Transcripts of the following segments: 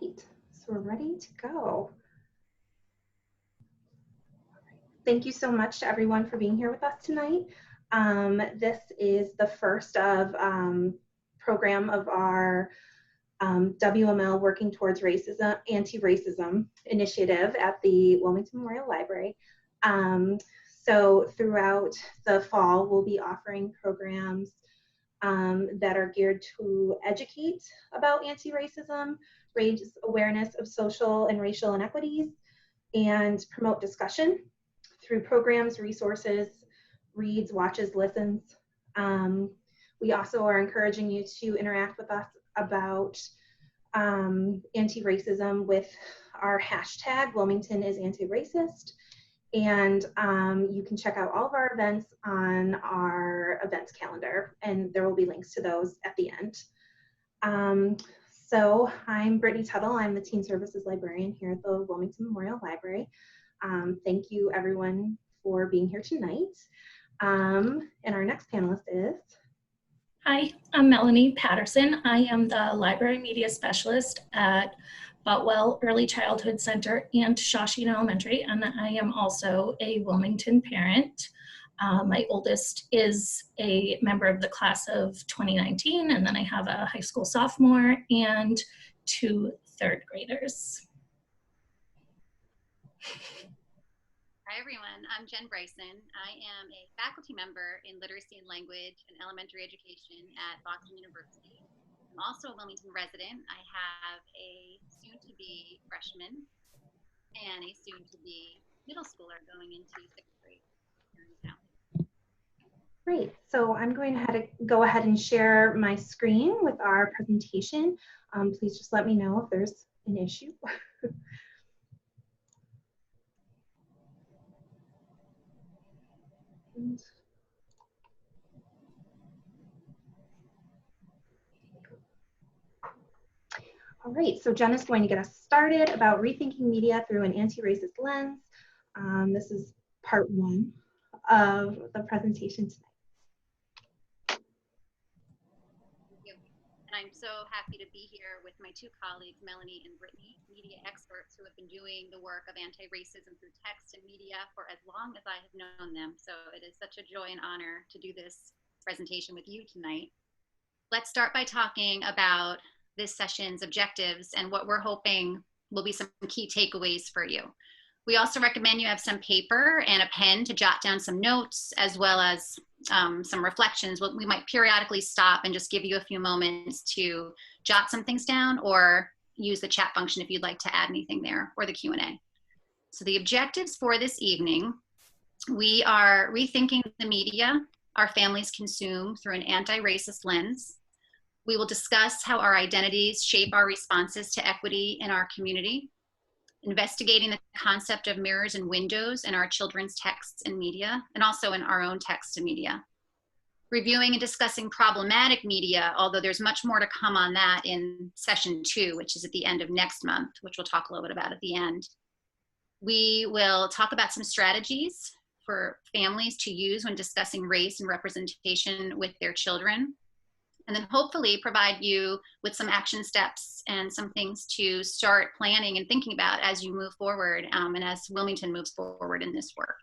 Great, so we're ready to go. Thank you so much to everyone for being here with us tonight. This is the first of program of our WML Working Towards Racism, Anti-Racism initiative at the Wilmington Memorial Library. So throughout the fall, we'll be offering programs that are geared to educate about anti-racism, raise awareness of social and racial inequities, and promote discussion through programs, resources, reads, watches, listens. We also are encouraging you to interact with us about anti-racism with our hashtag Wilmington is anti-racist. And you can check out all of our events on our events calendar, and there will be links to those at the end. So I'm Brittany Tuttle. I'm the Teen Services Librarian here at the Wilmington Memorial Library. Thank you everyone for being here tonight. And our next panelist is... Hi, I'm Melanie Patterson. I am the Library Media Specialist at Boutwell Early Childhood Center and Shawsheen Elementary, and I am also a Wilmington parent. My oldest is a member of the class of 2019, and then I have a high school sophomore and 2 third graders. Hi everyone, I'm Jen Bryson. I am a faculty member in Literacy and Language and Elementary Education at Boston University. I'm also a Wilmington resident. I have a soon-to-be freshman and a soon-to-be middle schooler going into 6th grade here in town. Great, so I'm going to go ahead and share my screen with our presentation. Please just let me know if there's an issue. All right, so Jen is going to get us started about rethinking media through an anti-racist lens. This is part 1 of the presentation tonight. Thank you. And I'm so happy to be here with my 2 colleagues, Melanie and Brittany, media experts who have been doing the work of anti-racism through text and media for as long as I have known them. So it is such a joy and honor to do this presentation with you tonight. Let's start by talking about this session's objectives and what we're hoping will be some key takeaways for you. We also recommend you have some paper and a pen to jot down some notes, as well as some reflections. We might periodically stop and just give you a few moments to jot some things down, or use the chat function if you'd like to add anything there, or the Q&A. So the objectives for this evening, we are rethinking the media our families consume through an anti-racist lens. We will discuss how our identities shape our responses to equity in our community, investigating the concept of mirrors and windows in our children's texts and media, and also in our own text and media. Reviewing and discussing problematic media, although there's much more to come on that in session 2, which is at the end of next month, which we'll talk a little bit about at the end. We will talk about some strategies for families to use when discussing race and representation with their children. And then hopefully provide you with some action steps and some things to start planning and thinking about as you move forward and as Wilmington moves forward in this work.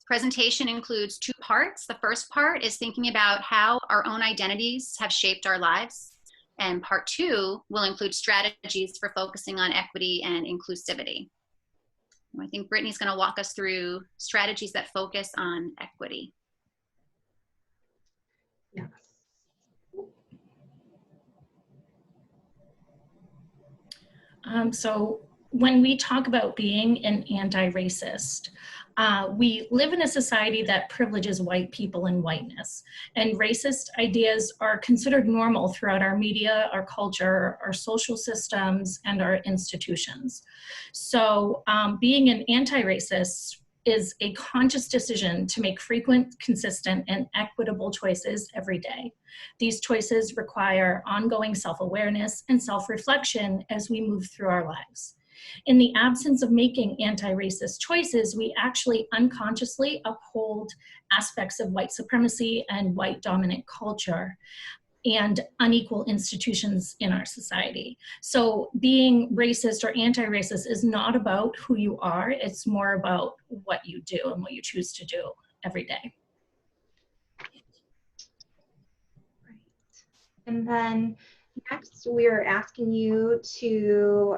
Presentation includes 2 parts. The first part is thinking about how our own identities have shaped our lives. And part 2 will include strategies for focusing on equity and inclusivity. And I think Brittany's going to walk us through strategies that focus on equity. Yes. So when we talk about being an anti-racist, we live in a society that privileges white people and whiteness, and racist ideas are considered normal throughout our media, our culture, our social systems, and our institutions. So being an anti-racist is a conscious decision to make frequent, consistent, and equitable choices every day. These choices require ongoing self-awareness and self-reflection as we move through our lives. In the absence of making anti-racist choices, we actually unconsciously uphold aspects of white supremacy and white dominant culture. and unequal institutions in our society. So being racist or anti-racist is not about who you are, it's more about what you do and what you choose to do every day. Right. And then next, we're asking you to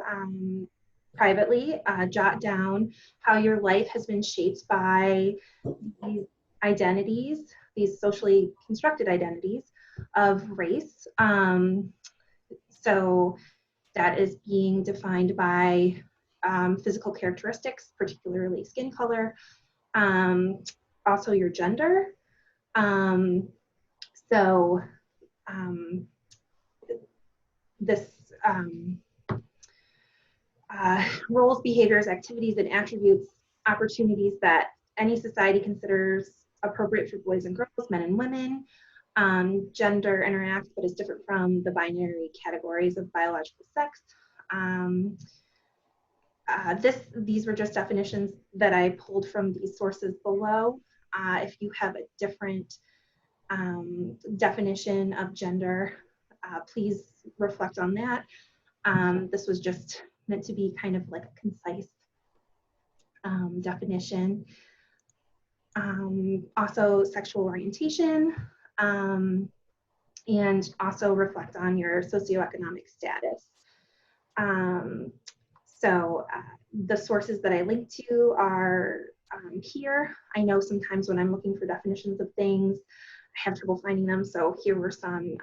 privately jot down how your life has been shaped by these identities, these socially constructed identities of race. So that is being defined by physical characteristics, particularly skin color, also your gender. This roles, behaviors, activities, and attributes, opportunities that any society considers appropriate for boys and girls, men and women. Gender interacts but is different from the binary categories of biological sex. These were just definitions that I pulled from these sources below. If you have a different definition of gender, please reflect on that. This was just meant to be kind of like a concise definition. Also sexual orientation, and also reflect on your socioeconomic status. The sources that I linked to are here. I know sometimes when I'm looking for definitions of things, I have trouble finding them, so here were some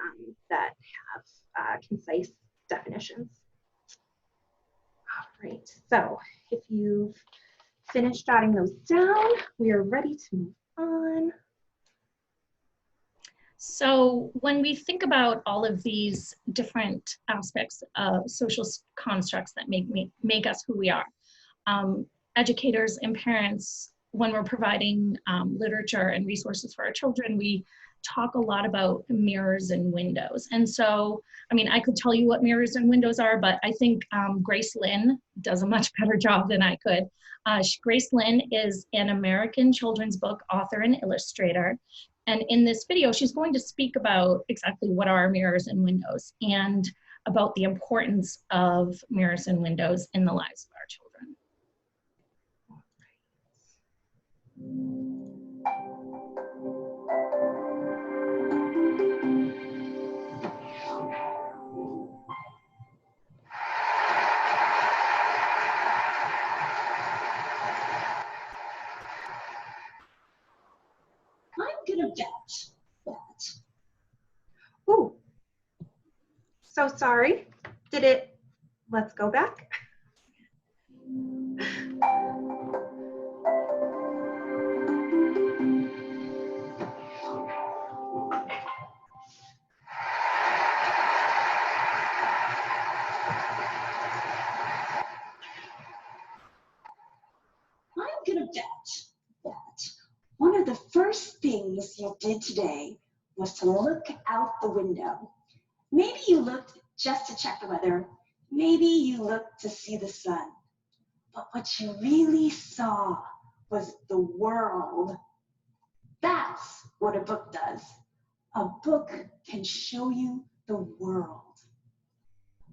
that have concise definitions. All right, so if you've finished jotting those down, we are ready to move on. So when we think about all of these different aspects of social constructs that make us who we are, educators and parents, when we're providing literature and resources for our children, we talk a lot about mirrors and windows. And so, I mean, I could tell you what mirrors and windows are, but I think Grace Lynn does a much better job than I could. Grace Lynn is an American children's book author and illustrator. And in this video, she's going to speak about exactly what are mirrors and windows and about the importance of mirrors and windows in the lives of our children. I'm gonna bet that. Ooh, so sorry. Let's go back. I'm gonna bet that one of the first things you did today was to look out the window. Maybe you looked just to check the weather. Maybe you looked to see the sun. But what you really saw was the world. That's what a book does. A book can show you the world.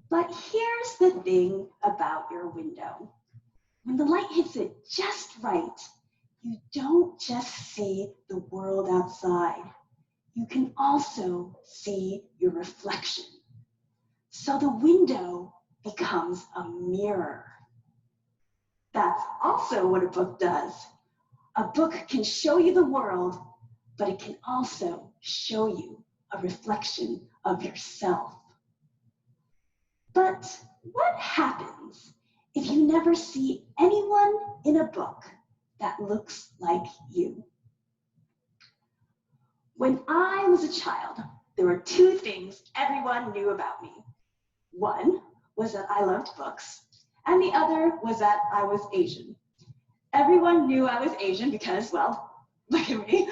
But here's the thing about your window. When the light hits it just right, you don't just see the world outside. You can also see your reflection. So the window becomes a mirror. That's also what a book does. A book can show you the world, but it can also show you a reflection of yourself. But what happens if you never see anyone in a book that looks like you? When I was a child, there were two things everyone knew about me. One was that I loved books, and the other was that I was Asian. Everyone knew I was Asian because, well, look at me.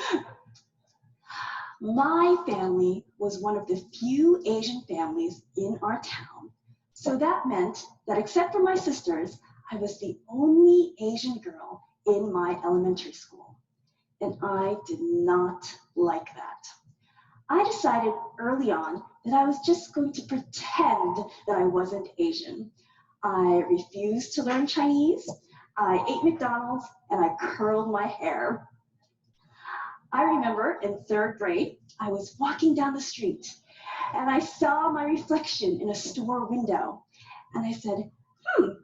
My family was one of the few Asian families in our town. So that meant that except for my sisters, I was the only Asian girl in my elementary school. And I did not like that. I decided early on that I was just going to pretend that I wasn't Asian. I refused to learn Chinese, I ate McDonald's, and I curled my hair. I remember in 3rd grade, I was walking down the street and I saw my reflection in a store window. And I said,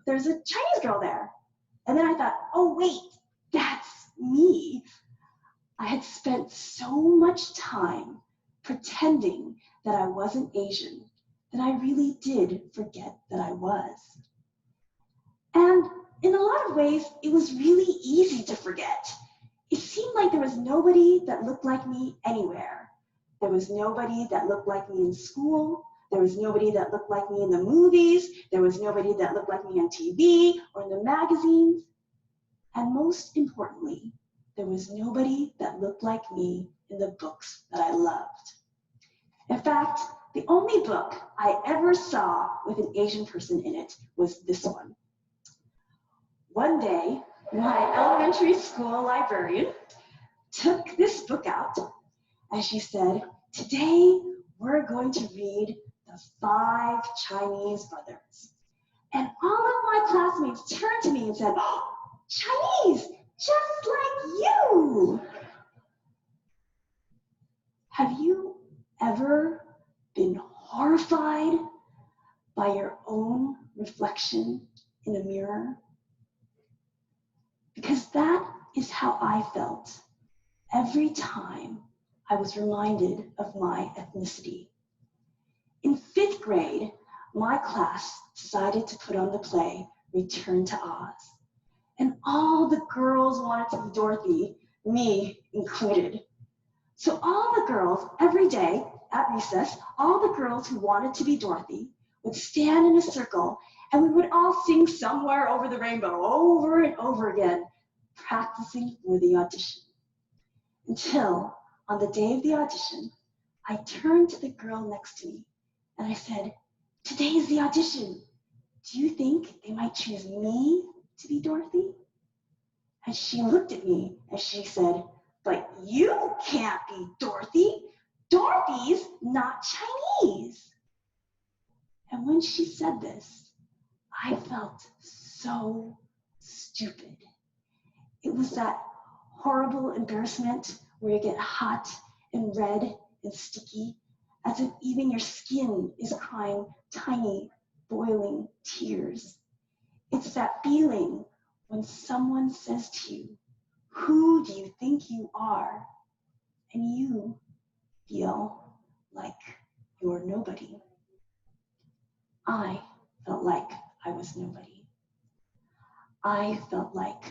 there's a Chinese girl there. And then I thought, oh wait, that's me. I had spent so much time pretending that I wasn't Asian that I really did forget that I was. And in a lot of ways, it was really easy to forget. It seemed like there was nobody that looked like me anywhere. There was nobody that looked like me in school. There was nobody that looked like me in the movies. There was nobody that looked like me on TV or in the magazines. And most importantly, there was nobody that looked like me in the books that I loved. In fact, the only book I ever saw with an Asian person in it was this one. One day, my elementary school librarian took this book out and she said, today we're going to read The 5 Chinese Brothers. And all of my classmates turned to me and said, oh, Chinese, just like you. Have you ever been horrified by your own reflection in a mirror? Because that is how I felt every time I was reminded of my ethnicity. In 5th grade, my class decided to put on the play Return to Oz. And all the girls wanted to be Dorothy, me included. So all the girls, every day at recess, all the girls who wanted to be Dorothy would stand in a circle and we would all sing Somewhere Over the Rainbow over and over again, practicing for the audition. Until on the day of the audition, I turned to the girl next to me and I said, today is the audition. Do you think they might choose me to be Dorothy? And she looked at me and she said, but you can't be Dorothy. Dorothy's not Chinese. And when she said this, I felt so stupid. It was that horrible embarrassment where you get hot and red and sticky, as if even your skin is crying tiny, boiling tears. It's that feeling when someone says to you, who do you think you are? And you feel like you're nobody. I felt like I was nobody. I felt like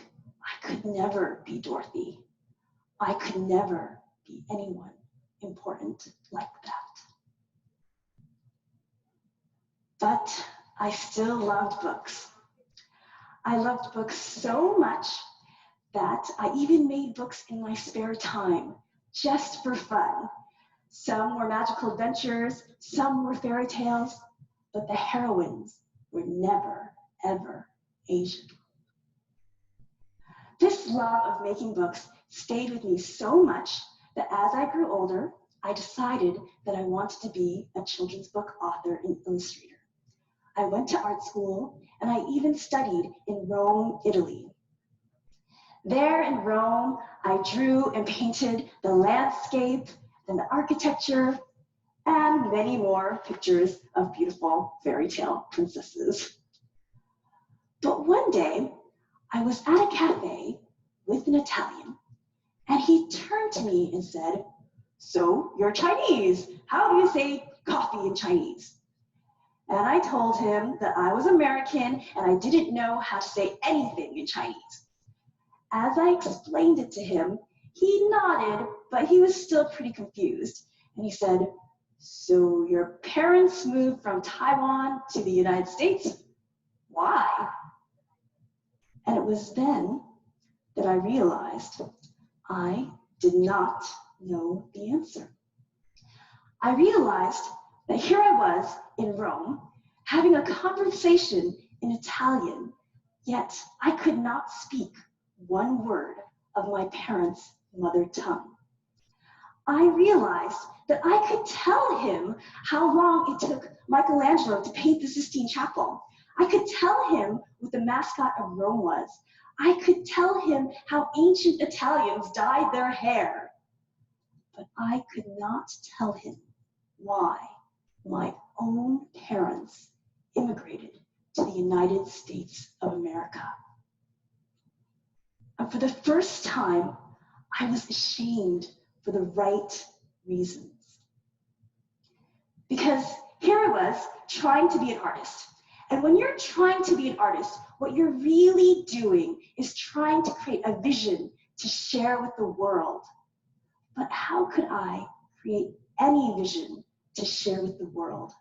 I could never be Dorothy. I could never be anyone important like that. But I still loved books. I loved books so much that I even made books in my spare time, just for fun. Some were magical adventures, some were fairy tales, but the heroines were never, ever Asian. This love of making books stayed with me so much that as I grew older, I decided that I wanted to be a children's book author and illustrator. I went to art school and I even studied in Rome, Italy. There in Rome, I drew and painted the landscape and the architecture and many more pictures of beautiful fairy tale princesses. But one day, I was at a cafe with an Italian, and he turned to me and said, so you're Chinese. How do you say coffee in Chinese? And I told him that I was American and I didn't know how to say anything in Chinese. As I explained it to him, he nodded, but he was still pretty confused. And he said, so your parents moved from Taiwan to the United States? Why? And it was then that I realized I did not know the answer. I realized that here I was in Rome, having a conversation in Italian, yet I could not speak one word of my parents' mother tongue. I realized that I could tell him how long it took Michelangelo to paint the Sistine Chapel. I could tell him what the mascot of Rome was. I could tell him how ancient Italians dyed their hair. But I could not tell him why my own parents immigrated to the United States of America. And for the first time, I was ashamed for the right reasons. Because here I was trying to be an artist. And when you're trying to be an artist, what you're really doing is trying to create a vision to share with the world. But how could I create any vision to share with the world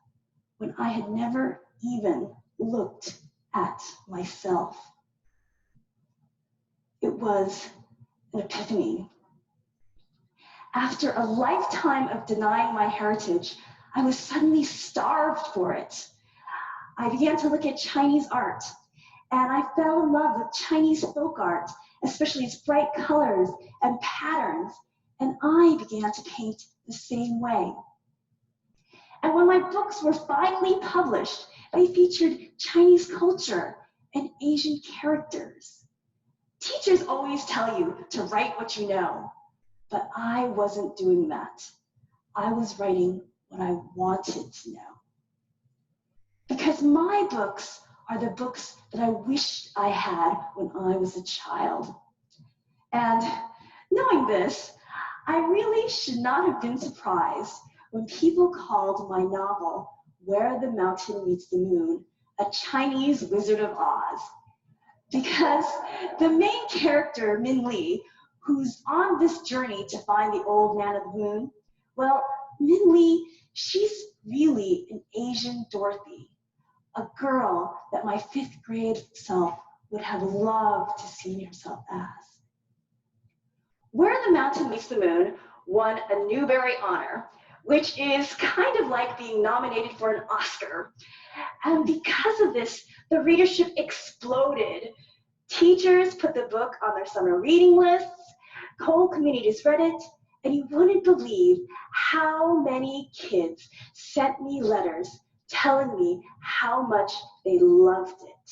when I had never even looked at myself? It was an epiphany. After a lifetime of denying my heritage, I was suddenly starved for it. I began to look at Chinese art, and I fell in love with Chinese folk art, especially its bright colors and patterns, and I began to paint the same way. And when my books were finally published, they featured Chinese culture and Asian characters. Teachers always tell you to write what you know, but I wasn't doing that. I was writing what I wanted to know. Because my books are the books that I wished I had when I was a child. And knowing this, I really should not have been surprised when people called my novel, Where the Mountain Meets the Moon, a Chinese Wizard of Oz. Because the main character, Min Li, who's on this journey to find the old man of the moon, well, Min Li, she's really an Asian Dorothy, a girl that my 5th grade self would have loved to see herself as. Where the Mountain Meets the Moon won a Newbery Honor, which is kind of like being nominated for an Oscar. And because of this, the readership exploded. Teachers put the book on their summer reading lists, whole communities read it, and you wouldn't believe how many kids sent me letters telling me how much they loved it.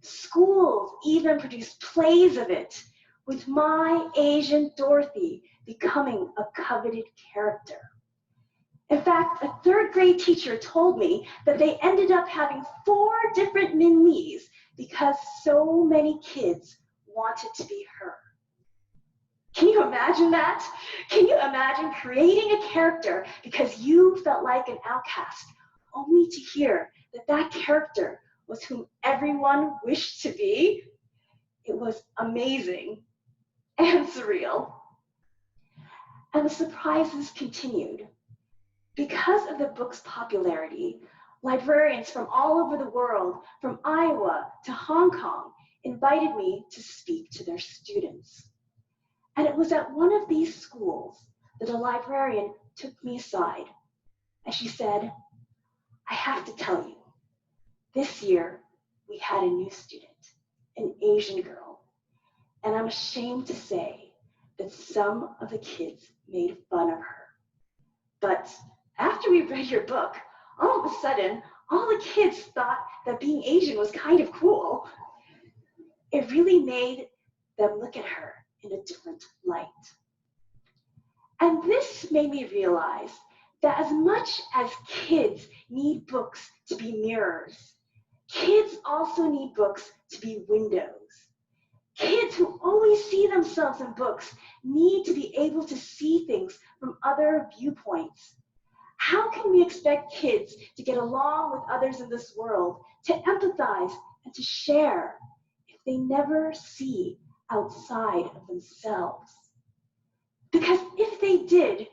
Schools even produced plays of it, with my Asian Dorothy becoming a coveted character. In fact, a 3rd grade teacher told me that they ended up having 4 different Min Lis because so many kids wanted to be her. Can you imagine that? Can you imagine creating a character because you felt like an outcast, only to hear that that character was whom everyone wished to be? It was amazing and surreal. And the surprises continued. Because of the book's popularity, librarians from all over the world, from Iowa to Hong Kong, invited me to speak to their students. And it was at one of these schools that a librarian took me aside, and she said, I have to tell you, this year we had a new student, an Asian girl, and I'm ashamed to say that some of the kids made fun of her. But after we read your book, all of a sudden, all the kids thought that being Asian was kind of cool. It really made them look at her in a different light. And this made me realize that as much as kids need books to be mirrors, kids also need books to be windows. Kids who always see themselves in books need to be able to see things from other viewpoints. How can we expect kids to get along with others in this world, to empathize and to share, if they never see outside of themselves? Because if they did,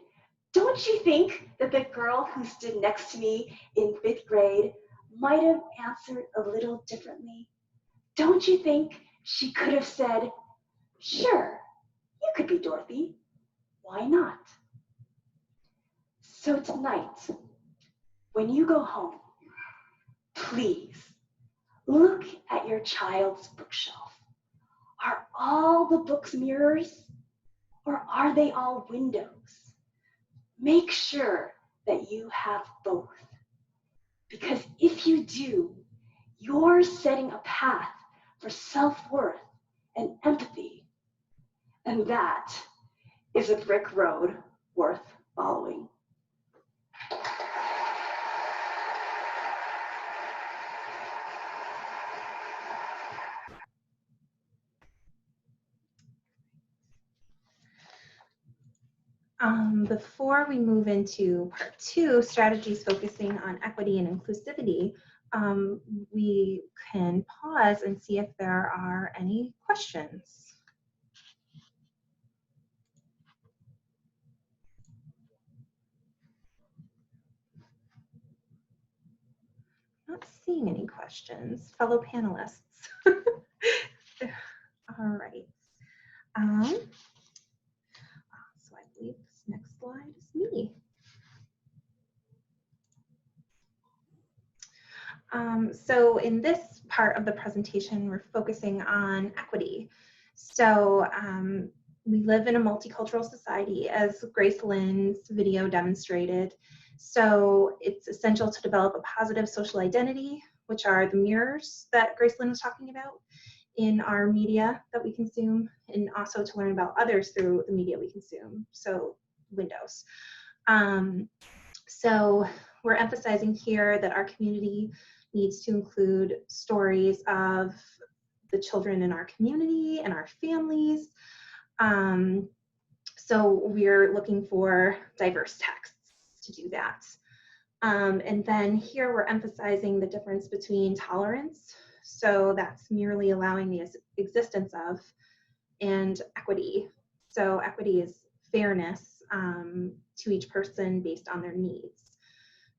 don't you think that the girl who stood next to me in 5th grade might have answered a little differently? Don't you think she could have said, sure, you could be Dorothy. Why not? So tonight, when you go home, please look at your child's bookshelf. Are all the books mirrors, or are they all windows? Make sure that you have both. Because if you do, you're setting a path for self-worth and empathy. And that is a brick road worth following. Before we move into part 2, strategies focusing on equity and inclusivity, we can pause and see if there are any questions. Not seeing any questions, fellow panelists. All right. So I believe this next slide is me. So in this part of the presentation, we're focusing on equity. So we live in a multicultural society, as Grace Lynn's video demonstrated. So it's essential to develop a positive social identity, which are the mirrors that Grace Lynn was talking about in our media that we consume, and also to learn about others through the media we consume, so windows. So we're emphasizing here that our community needs to include stories of the children in our community and our families. So we're looking for diverse texts to do that. And then here we're emphasizing the difference between tolerance, so that's merely allowing the existence of, and equity. So equity is fairness to each person based on their needs.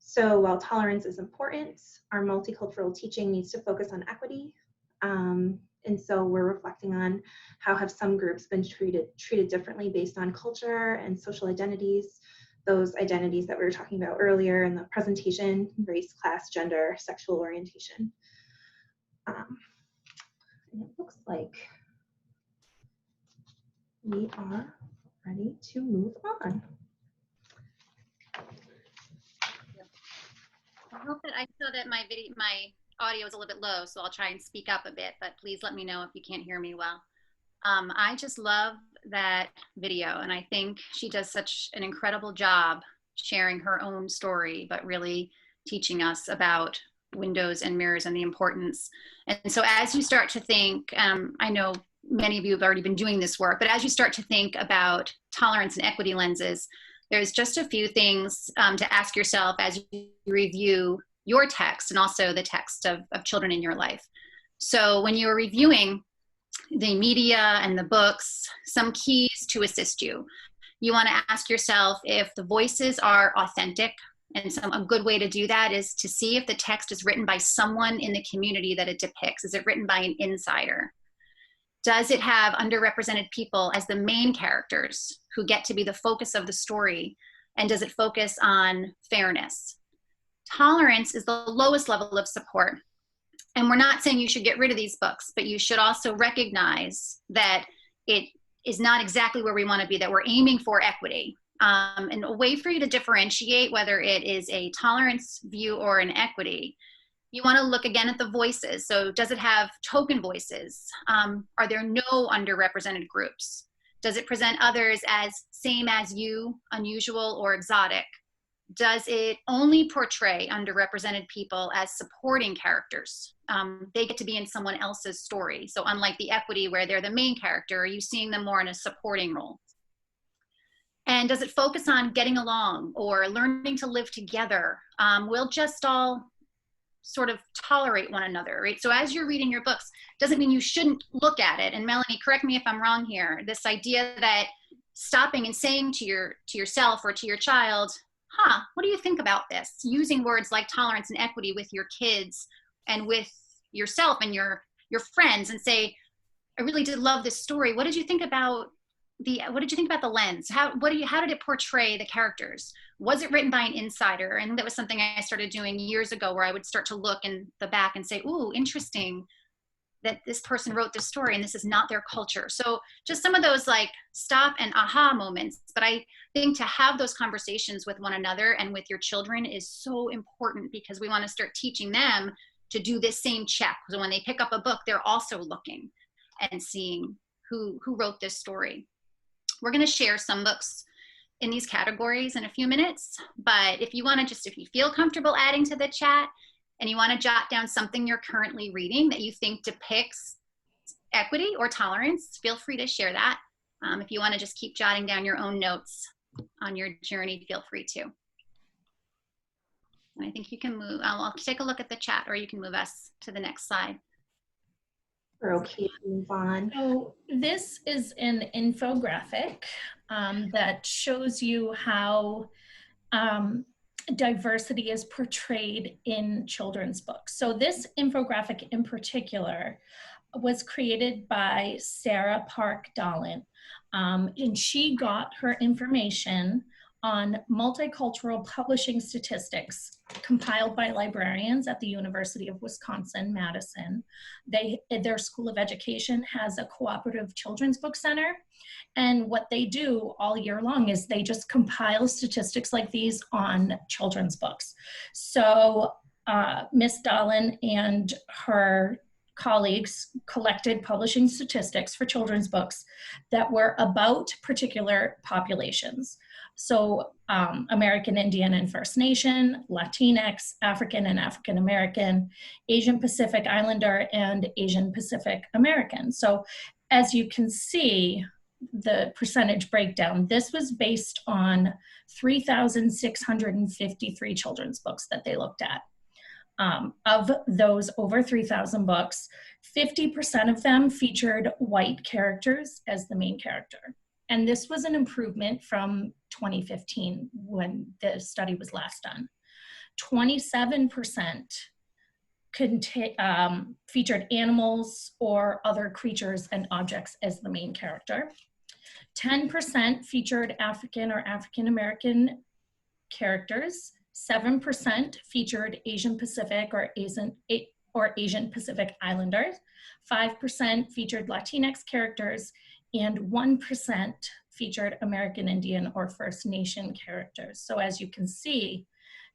So while tolerance is important, our multicultural teaching needs to focus on equity. And so we're reflecting on how have some groups been treated differently based on culture and social identities, those identities that we were talking about earlier in the presentation: race, class, gender, sexual orientation. And it looks like we are ready to move on. I hope that I saw that my audio is a little bit low, so I'll try and speak up a bit, but please let me know if you can't hear me well. I just love that video, and I think she does such an incredible job sharing her own story, but really teaching us about windows and mirrors and the importance. And so as you start to think, I know many of you have already been doing this work, but as you start to think about tolerance and equity lenses, there's just a few things to ask yourself as you review your text and also the text of children in your life. So when you're reviewing the media and the books, some keys to assist you. You want to ask yourself if the voices are authentic, and a good way to do that is to see if the text is written by someone in the community that it depicts. Is it written by an insider? Does it have underrepresented people as the main characters who get to be the focus of the story? And does it focus on fairness? Tolerance is the lowest level of support. And we're not saying you should get rid of these books, but you should also recognize that it is not exactly where we want to be, that we're aiming for equity. And a way for you to differentiate whether it is a tolerance view or an equity, you want to look again at the voices. So does it have token voices? Are there no underrepresented groups? Does it present others as same as you, unusual, or exotic? Does it only portray underrepresented people as supporting characters? They get to be in someone else's story. So unlike the equity where they're the main character, are you seeing them more in a supporting role? And does it focus on getting along or learning to live together? We'll just all sort of tolerate one another, right? So as you're reading your books, doesn't mean you shouldn't look at it. And Melanie, correct me if I'm wrong here, this idea that stopping and saying to yourself or to your child, what do you think about this? Using words like tolerance and equity with your kids and with yourself and your friends, and say, I really did love this story. What did you think about the lens? How did it portray the characters? Was it written by an insider? And that was something I started doing years ago, where I would start to look in the back and say, ooh, interesting. that this person wrote this story and this is not their culture. So just some of those like stop and aha moments. But I think to have those conversations with one another and with your children is so important, because we want to start teaching them to do this same check. So when they pick up a book, they're also looking and seeing who wrote this story. We're going to share some books in these categories in a few minutes, but if you want to just, if you feel comfortable adding to the chat and you want to jot down something you're currently reading that you think depicts equity or tolerance, feel free to share that. If you want to just keep jotting down your own notes on your journey, feel free to. And I think you can move, I'll take a look at the chat, or you can move us to the next slide. We're okay to move on. So this is an infographic that shows you how diversity is portrayed in children's books. So this infographic in particular was created by Sarah Park Dahlen, and she got her information on multicultural publishing statistics compiled by librarians at the University of Wisconsin-Madison. Their School of Education has a cooperative children's book center, and what they do all year long is they just compile statistics like these on children's books. So Miss Dahlen and her colleagues collected publishing statistics for children's books that were about particular populations. So American Indian and First Nation, Latinx, African and African American, Asian Pacific Islander, and Asian Pacific American. So as you can see, the percentage breakdown, this was based on 3,653 children's books that they looked at. Of those over 3,000 books, 50% of them featured white characters as the main character. And this was an improvement from 2015 when the study was last done. 27% featured animals or other creatures and objects as the main character. 10% featured African or African American characters. 7% featured Asian Pacific or Asian Pacific Islanders. 5% featured Latinx characters, and 1% featured American Indian or First Nation characters. So as you can see,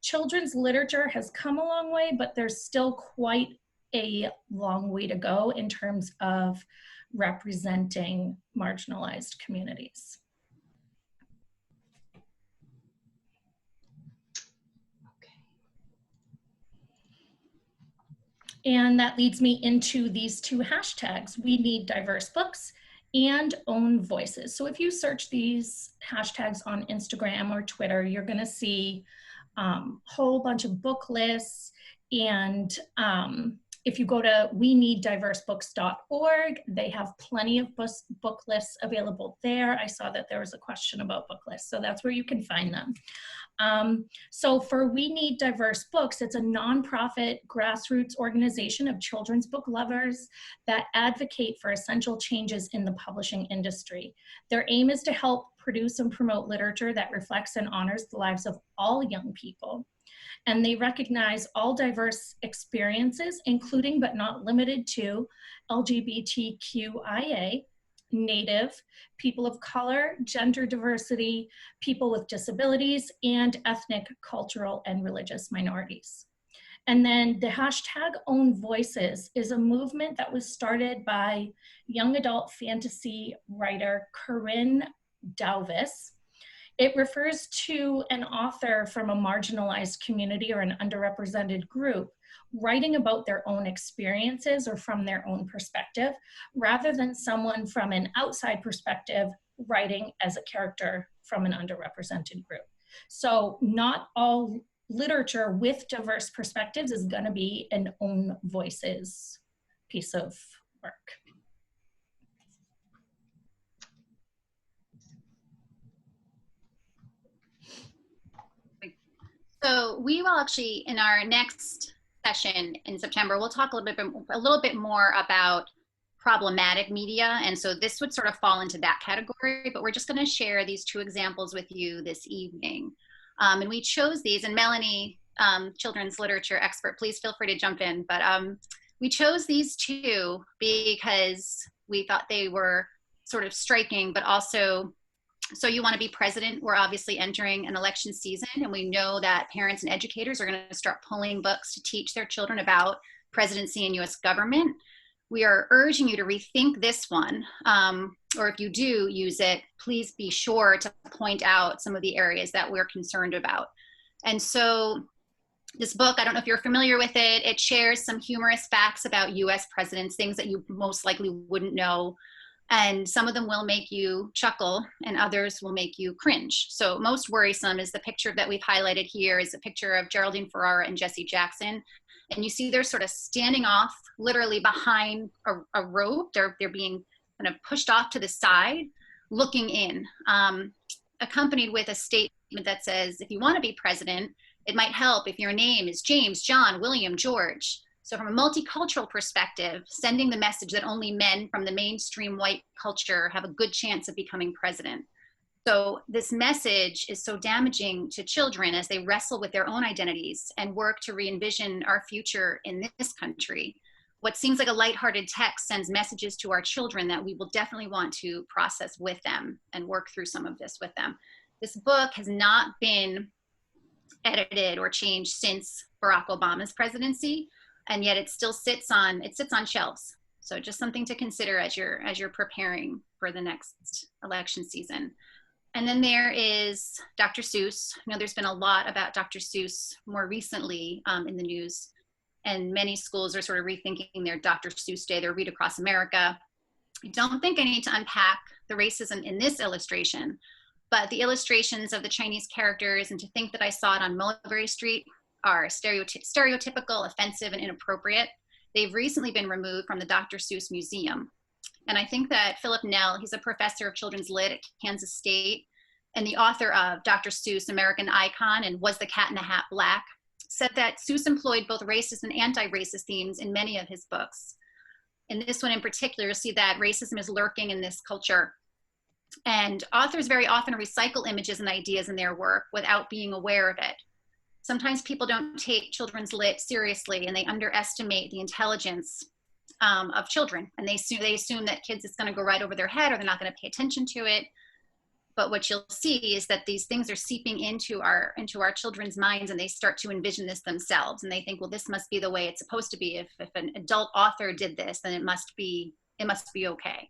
children's literature has come a long way, but there's still quite a long way to go in terms of representing marginalized communities. And that leads me into these two hashtags. We need diverse books and own voices. So if you search these hashtags on Instagram or Twitter, you're gonna see a whole bunch of book lists. And if you go to weneeddiversebooks.org, they have plenty of book lists available there. I saw that there was a question about book lists, so that's where you can find them. So for We Need Diverse Books, it's a nonprofit grassroots organization of children's book lovers that advocate for essential changes in the publishing industry. Their aim is to help produce and promote literature that reflects and honors the lives of all young people. And they recognize all diverse experiences, including but not limited to LGBTQIA, Native, people of color, gender diversity, people with disabilities, and ethnic, cultural, and religious minorities. And then the hashtag Own Voices is a movement that was started by young adult fantasy writer Corinne Dalvis. It refers to an author from a marginalized community or an underrepresented group writing about their own experiences or from their own perspective, rather than someone from an outside perspective writing as a character from an underrepresented group. So not all literature with diverse perspectives is going to be an Own Voices piece of work. So we will actually, in our next session in September, we'll talk a little bit more about problematic media. And so this would sort of fall into that category, but we're just going to share these two examples with you this evening. And we chose these, and Melanie, children's literature expert, please feel free to jump in. But We chose these two because we thought they were sort of striking, but also, so you want to be president. We're obviously entering an election season, and we know that parents and educators are going to start pulling books to teach their children about presidency and US government. We are urging you to rethink this one, or if you do use it, please be sure to point out some of the areas that we're concerned about. And so this book, I don't know if you're familiar with it, it shares some humorous facts about US presidents, things that you most likely wouldn't know. And some of them will make you chuckle and others will make you cringe. So most worrisome is the picture that we've highlighted here is a picture of Geraldine Ferrara and Jesse Jackson. And you see they're sort of standing off literally behind a rope. They're being kind of pushed off to the side, looking in, accompanied with a statement that says, if you want to be president, it might help if your name is James, John, William, George. So from a multicultural perspective, sending the message that only men from the mainstream white culture have a good chance of becoming president. So this message is so damaging to children as they wrestle with their own identities and work to re-envision our future in this country. What seems like a lighthearted text sends messages to our children that we will definitely want to process with them and work through some of this with them. This book has not been edited or changed since Barack Obama's presidency, and yet it still sits on shelves. So just something to consider as you're preparing for the next election season. And then there is Dr. Seuss. You know, there's been a lot about Dr. Seuss more recently in the news, and many schools are sort of rethinking their Dr. Seuss Day, their Read Across America. I don't think I need to unpack the racism in this illustration, but the illustrations of the Chinese characters, and to think that I saw it on Mulberry Street, are stereotypical, offensive, and inappropriate. They've recently been removed from the Dr. Seuss Museum. And I think that Philip Nell, he's a professor of children's lit at Kansas State, and the author of Dr. Seuss, American Icon, and Was the Cat in the Hat Black, said that Seuss employed both racist and anti-racist themes in many of his books. In this one in particular, you'll see that racism is lurking in this culture. And authors very often recycle images and ideas in their work without being aware of it. Sometimes people don't take children's lit seriously, and they underestimate the intelligence of children. And they assume that kids, it's going to go right over their head, or they're not going to pay attention to it. But what you'll see is that these things are seeping into our children's minds, and they start to envision this themselves. And they think, well, this must be the way it's supposed to be. If an adult author did this, then it must be okay.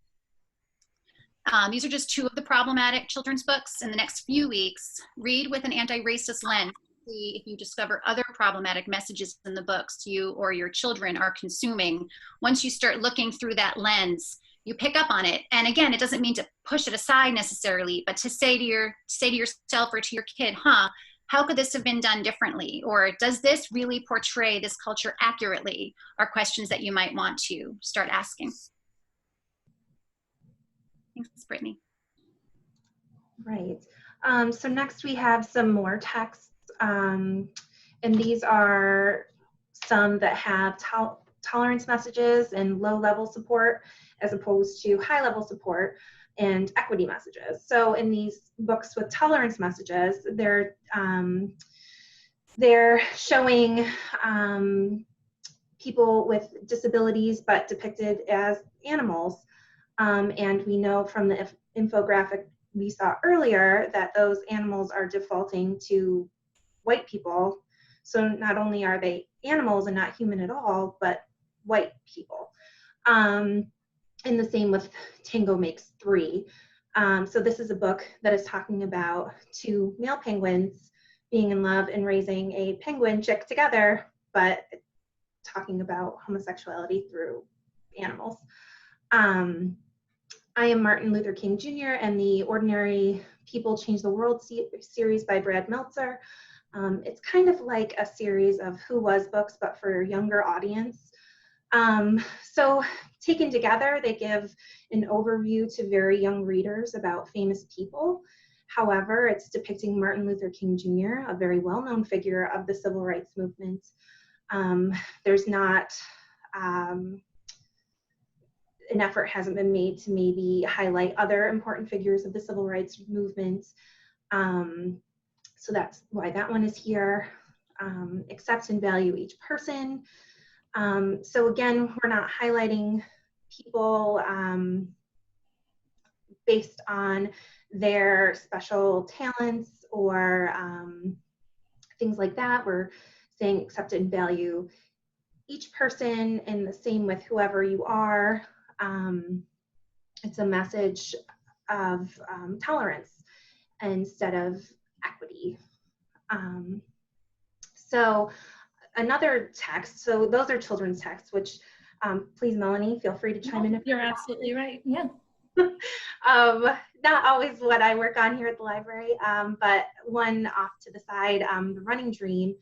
These are just two of the problematic children's books. In the next few weeks, read with an anti-racist lens. See if you discover other problematic messages in the books you or your children are consuming. Once you start looking through that lens, you pick up on it. And again, it doesn't mean to push it aside necessarily, but to say to yourself or to your kid, how could this have been done differently? Or does this really portray this culture accurately? Are questions that you might want to start asking. Thanks, Brittany. Right. So next we have some more texts, and these are some that have tolerance messages and low-level support as opposed to high-level support and equity messages. So in these books with tolerance messages, they're showing people with disabilities but depicted as animals. And we know from the infographic we saw earlier that those animals are defaulting to white people. So not only are they animals and not human at all, but white people. And the same with Tango Makes Three. So this is a book that is talking about two male penguins being in love and raising a penguin chick together, but talking about homosexuality through animals. I Am Martin Luther King Jr. and the Ordinary People Change the World series by Brad Meltzer. It's kind of like a series of Who Was books, but for a younger audience. So taken together, they give an overview to very young readers about famous people. However, it's depicting Martin Luther King Jr., a very well-known figure of the civil rights movement. There's not an effort hasn't been made to maybe highlight other important figures of the civil rights movement. So that's why that one is here. Accept and value each person. So again, we're not highlighting people based on their special talents or things like that. We're saying accept and value each person, and the same with whoever you are. It's a message of tolerance instead of equity. So another text, so those are children's texts, which please, Melanie, feel free to chime in. You're absolutely right, yeah. Not always what I work on here at the library, but one off to the side, The Running Dream,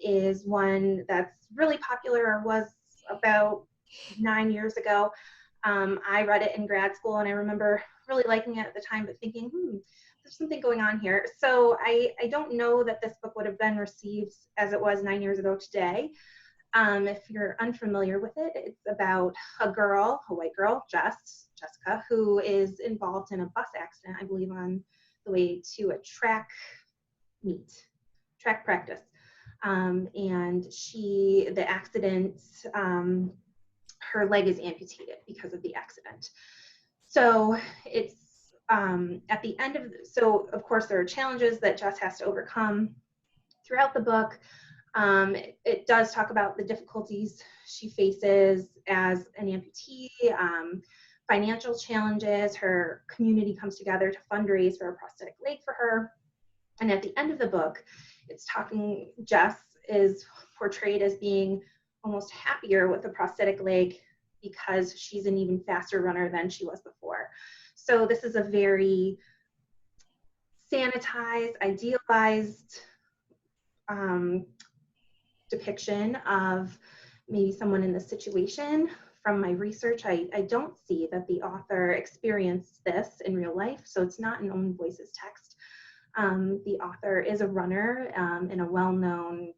is one that's really popular, or was about 9 years ago. I read it in grad school, and I remember really liking it at the time, but thinking, there's something going on here. So I don't know that this book would have been received as it was 9 years ago today. If you're unfamiliar with it, it's about a girl, a white girl, Jessica, who is involved in a bus accident, I believe on the way to a track practice. And the accident, her leg is amputated because of the accident. So it's at the end of, so of course there are challenges that Jess has to overcome throughout the book. It does talk about the difficulties she faces as an amputee, financial challenges. Her community comes together to fundraise for a prosthetic leg for her. And at the end of the book, it's talking, Jess is portrayed as being almost happier with a prosthetic leg because she's an even faster runner than she was before. So this is a very sanitized, idealized depiction of maybe someone in this situation. From my research, I don't see that the author experienced this in real life, so it's not an own voices text. The author is a runner and a well-known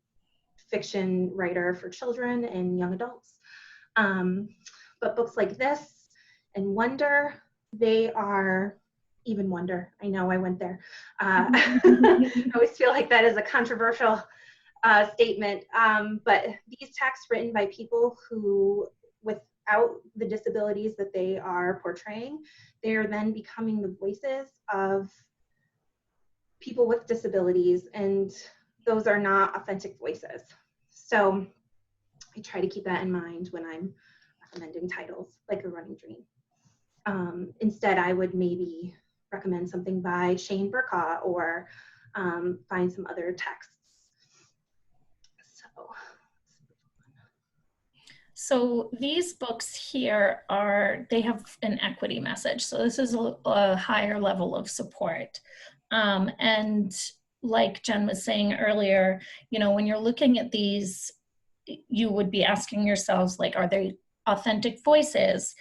fiction writer for children and young adults. But books like this and Wonder, they are, even Wonder, I know I went there. I always feel like that is a controversial statement, but these texts written by people who, without the disabilities that they are portraying, they are then becoming the voices of people with disabilities, and those are not authentic voices. So I try to keep that in mind when I'm recommending titles like A Running Dream. Instead, I would maybe recommend something by Shane Burkaw, or find some other texts. So these books here they have an equity message. So this is a higher level of support. And like Jen was saying earlier, when you're looking at these, you would be asking yourselves, like, are they authentic voices?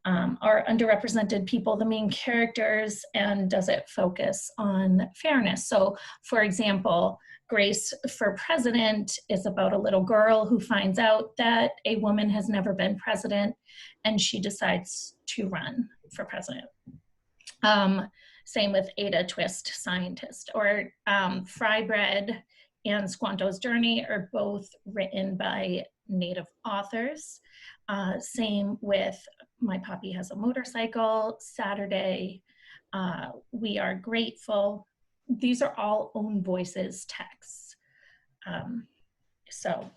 Are underrepresented people the main characters? And does it focus on fairness? So for example, Grace for President is about a little girl who finds out that a woman has never been president, and she decides to run for president. Same with Ada Twist, Scientist, or Fry Bread and Squanto's Journey are both written by Native authors. Same with My Poppy Has a Motorcycle, Saturday, We Are Grateful. These are all own voices texts. So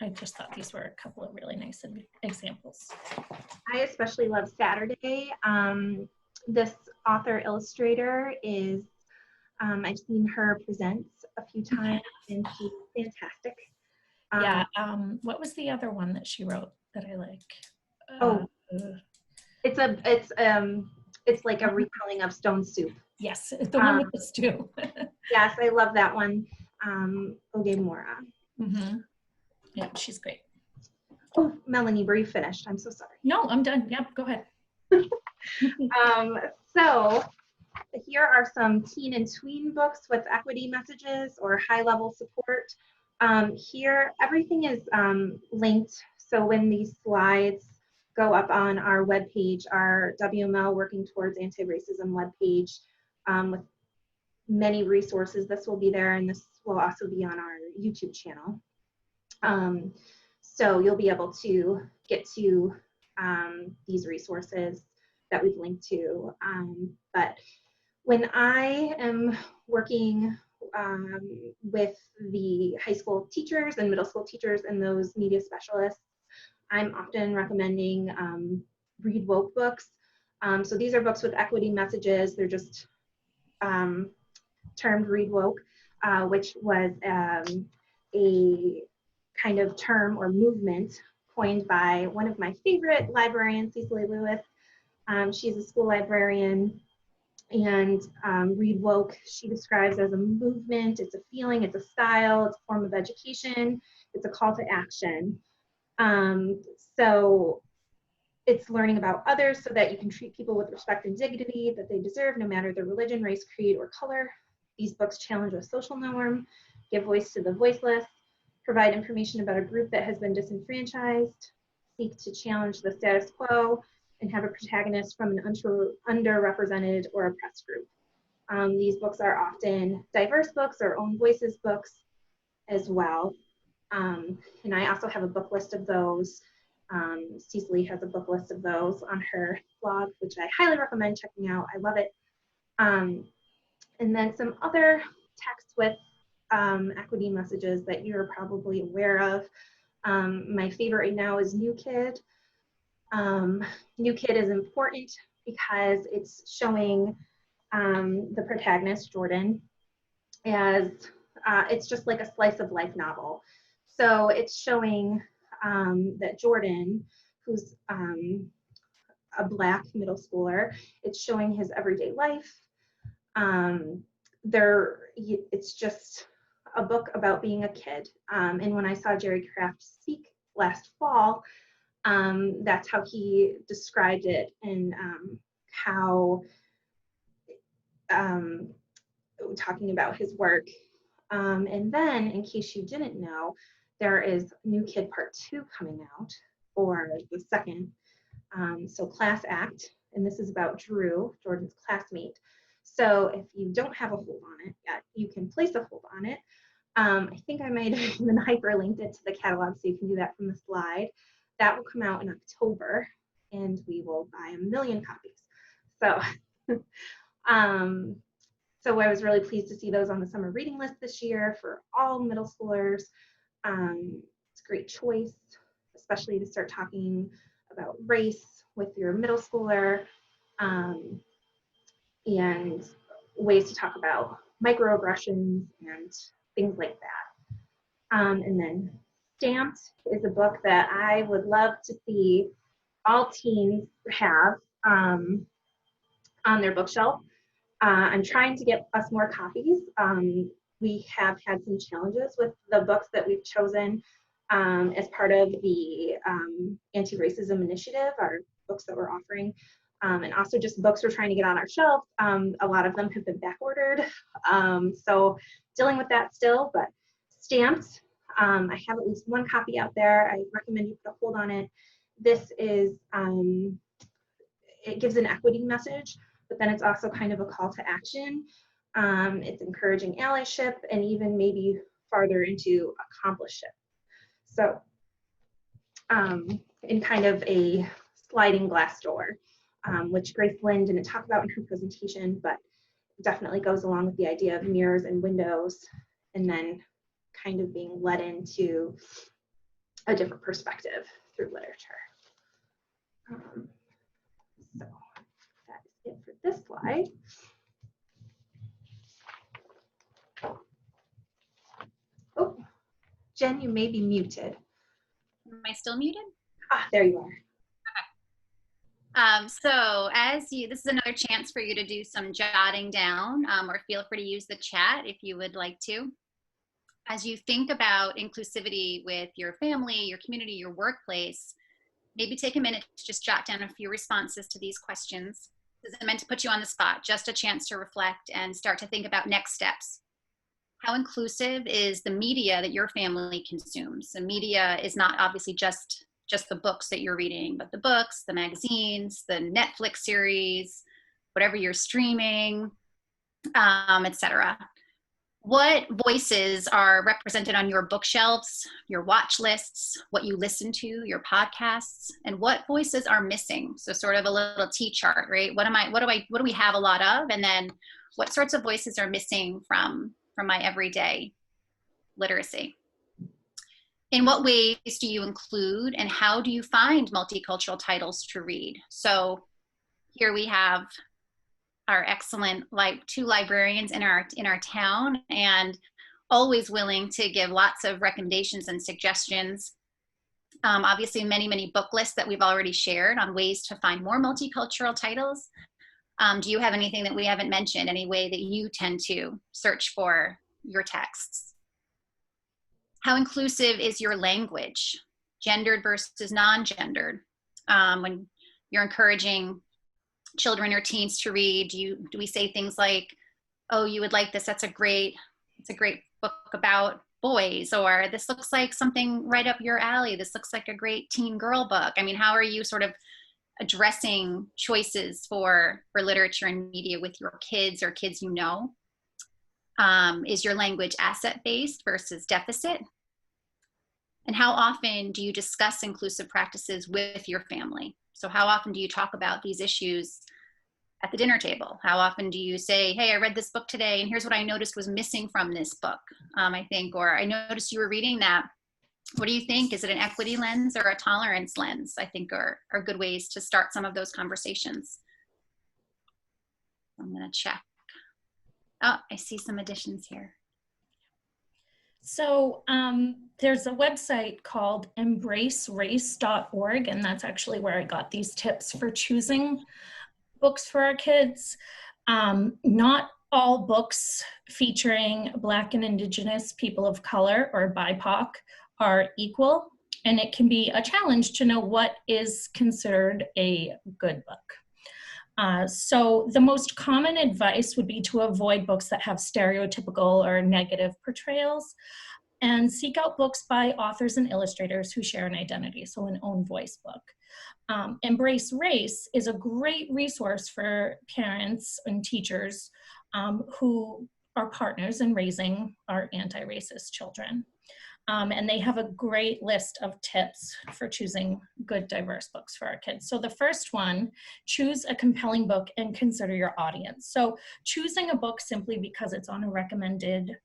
I just thought these were a couple of really nice examples. I especially love Saturday. This author illustrator is, I've seen her present a few times, and she's fantastic. Yeah, what was the other one that she wrote that I like? It's like a retelling of Stone Soup. Yes, the one with the stew. Yes, I love that one. Oge Mora. Mm-hmm. Yeah, she's great. Oh, Melanie, were you finished? I'm so sorry. No, I'm done. Yep, go ahead. So here are some teen and tween books with equity messages or high-level support. Here, everything is linked. So when these slides go up on our webpage, our WML Working Towards Anti-Racism webpage, with many resources, this will be there, and this will also be on our YouTube channel. So you'll be able to get to these resources that we've linked to. But when I am working with the high school teachers and middle school teachers and those media specialists, I'm often recommending Read Woke books. So these are books with equity messages. They're just termed Read Woke, which was a kind of term or movement coined by one of my favorite librarians, Cecily Lewis. She's a school librarian, and Read Woke she describes as a movement. It's a feeling, it's a style, it's a form of education, it's a call to action. So it's learning about others so that you can treat people with respect and dignity that they deserve, no matter their religion, race, creed, or color. These books challenge a social norm, give voice to the voiceless, provide information about a group that has been disenfranchised, seek to challenge the status quo, and have a protagonist from an underrepresented or oppressed group. These books are often diverse books or own voices books as well. And I also have a book list of those. Cecily has a book list of those on her blog, which I highly recommend checking out. I love it. And then some other texts with equity messages that you're probably aware of. My favorite right now is New Kid. New Kid is important because it's showing the protagonist, Jordan, as it's just like a slice of life novel. So it's showing that Jordan, who's a Black middle schooler, it's showing his everyday life. It's just a book about being a kid. And when I saw Jerry Craft speak last fall, that's how he described it, and how talking about his work. And then, in case you didn't know, there is New Kid Part 2 coming out, or the second. So Class Act, and this is about Drew, Jordan's classmate. So if you don't have a hold on it yet, you can place a hold on it. I think I might have even hyperlinked it to the catalog, so you can do that from the slide. That will come out in October, and we will buy 1 million copies. So, so I was really pleased to see those on the summer reading list this year for all middle schoolers. It's a great choice, especially to start talking about race with your middle schooler, and ways to talk about microaggressions and things like that. And then Stamped is a book that I would love to see all teens have on their bookshelf. I'm trying to get us more copies. We have had some challenges with the books that we've chosen as part of the Antiracism initiative, our books that we're offering. And also just books we're trying to get on our shelf. A lot of them have been back ordered. So dealing with that still, but Stamped, I have at least 1 copy out there. I recommend you put a hold on it. This is, it gives an equity message, but then it's also kind of a call to action. It's encouraging allyship and even maybe farther into accompliceship. So in kind of a sliding glass door, which Grace Lynn didn't talk about in her presentation, but definitely goes along with the idea of mirrors and windows, and then kind of being led into a different perspective through literature. So that is it for this slide. Oh, Jen, you may be muted. Am I still muted? Ah, there you are. So this is another chance for you to do some jotting down, or feel free to use the chat if you would like to. As you think about inclusivity with your family, your community, your workplace, maybe take a minute to just jot down a few responses to these questions. This isn't meant to put you on the spot, just a chance to reflect and start to think about next steps. How inclusive is the media that your family consumes? The media is not obviously just the books that you're reading, but the books, the magazines, the Netflix series, whatever you're streaming, etc. What voices are represented on your bookshelves, your watch lists, what you listen to, your podcasts, and what voices are missing? So sort of a little T chart, right? What do we have a lot of? And then what sorts of voices are missing from my everyday literacy? In what ways do you include and how do you find multicultural titles to read? So here we have our excellent two librarians in our town, and always willing to give lots of recommendations and suggestions. Obviously many book lists that we've already shared on ways to find more multicultural titles. Do you have anything that we haven't mentioned, any way that you tend to search for your texts? How inclusive is your language, gendered versus non-gendered? When you're encouraging children or teens to read, do we say things like, oh, you would like this, it's a great book about boys, or this looks like something right up your alley, this looks like a great teen girl book? I mean, how are you sort of addressing choices for literature and media with your kids or kids you know? Is your language asset-based versus deficit? And how often do you discuss inclusive practices with your family? So how often do you talk about these issues at the dinner table? How often do you say, hey, I read this book today and here's what I noticed was missing from this book, I think, or I noticed you were reading that. What do you think? Is it an equity lens or a tolerance lens? I think are good ways to start some of those conversations. I'm gonna check. Oh, I see some additions here. So there's a website called embracerace.org, and that's actually where I got these tips for choosing books for our kids. Not all books featuring Black and Indigenous people of color or BIPOC are equal, and it can be a challenge to know what is considered a good book. So the most common advice would be to avoid books that have stereotypical or negative portrayals, and seek out books by authors and illustrators who share an identity, so an own voice book. Embrace Race is a great resource for parents and teachers who are partners in raising our anti-racist children. And they have a great list of tips for choosing good, diverse books for our kids. So the first one, choose a compelling book and consider your audience. So choosing a book simply because it's on a recommended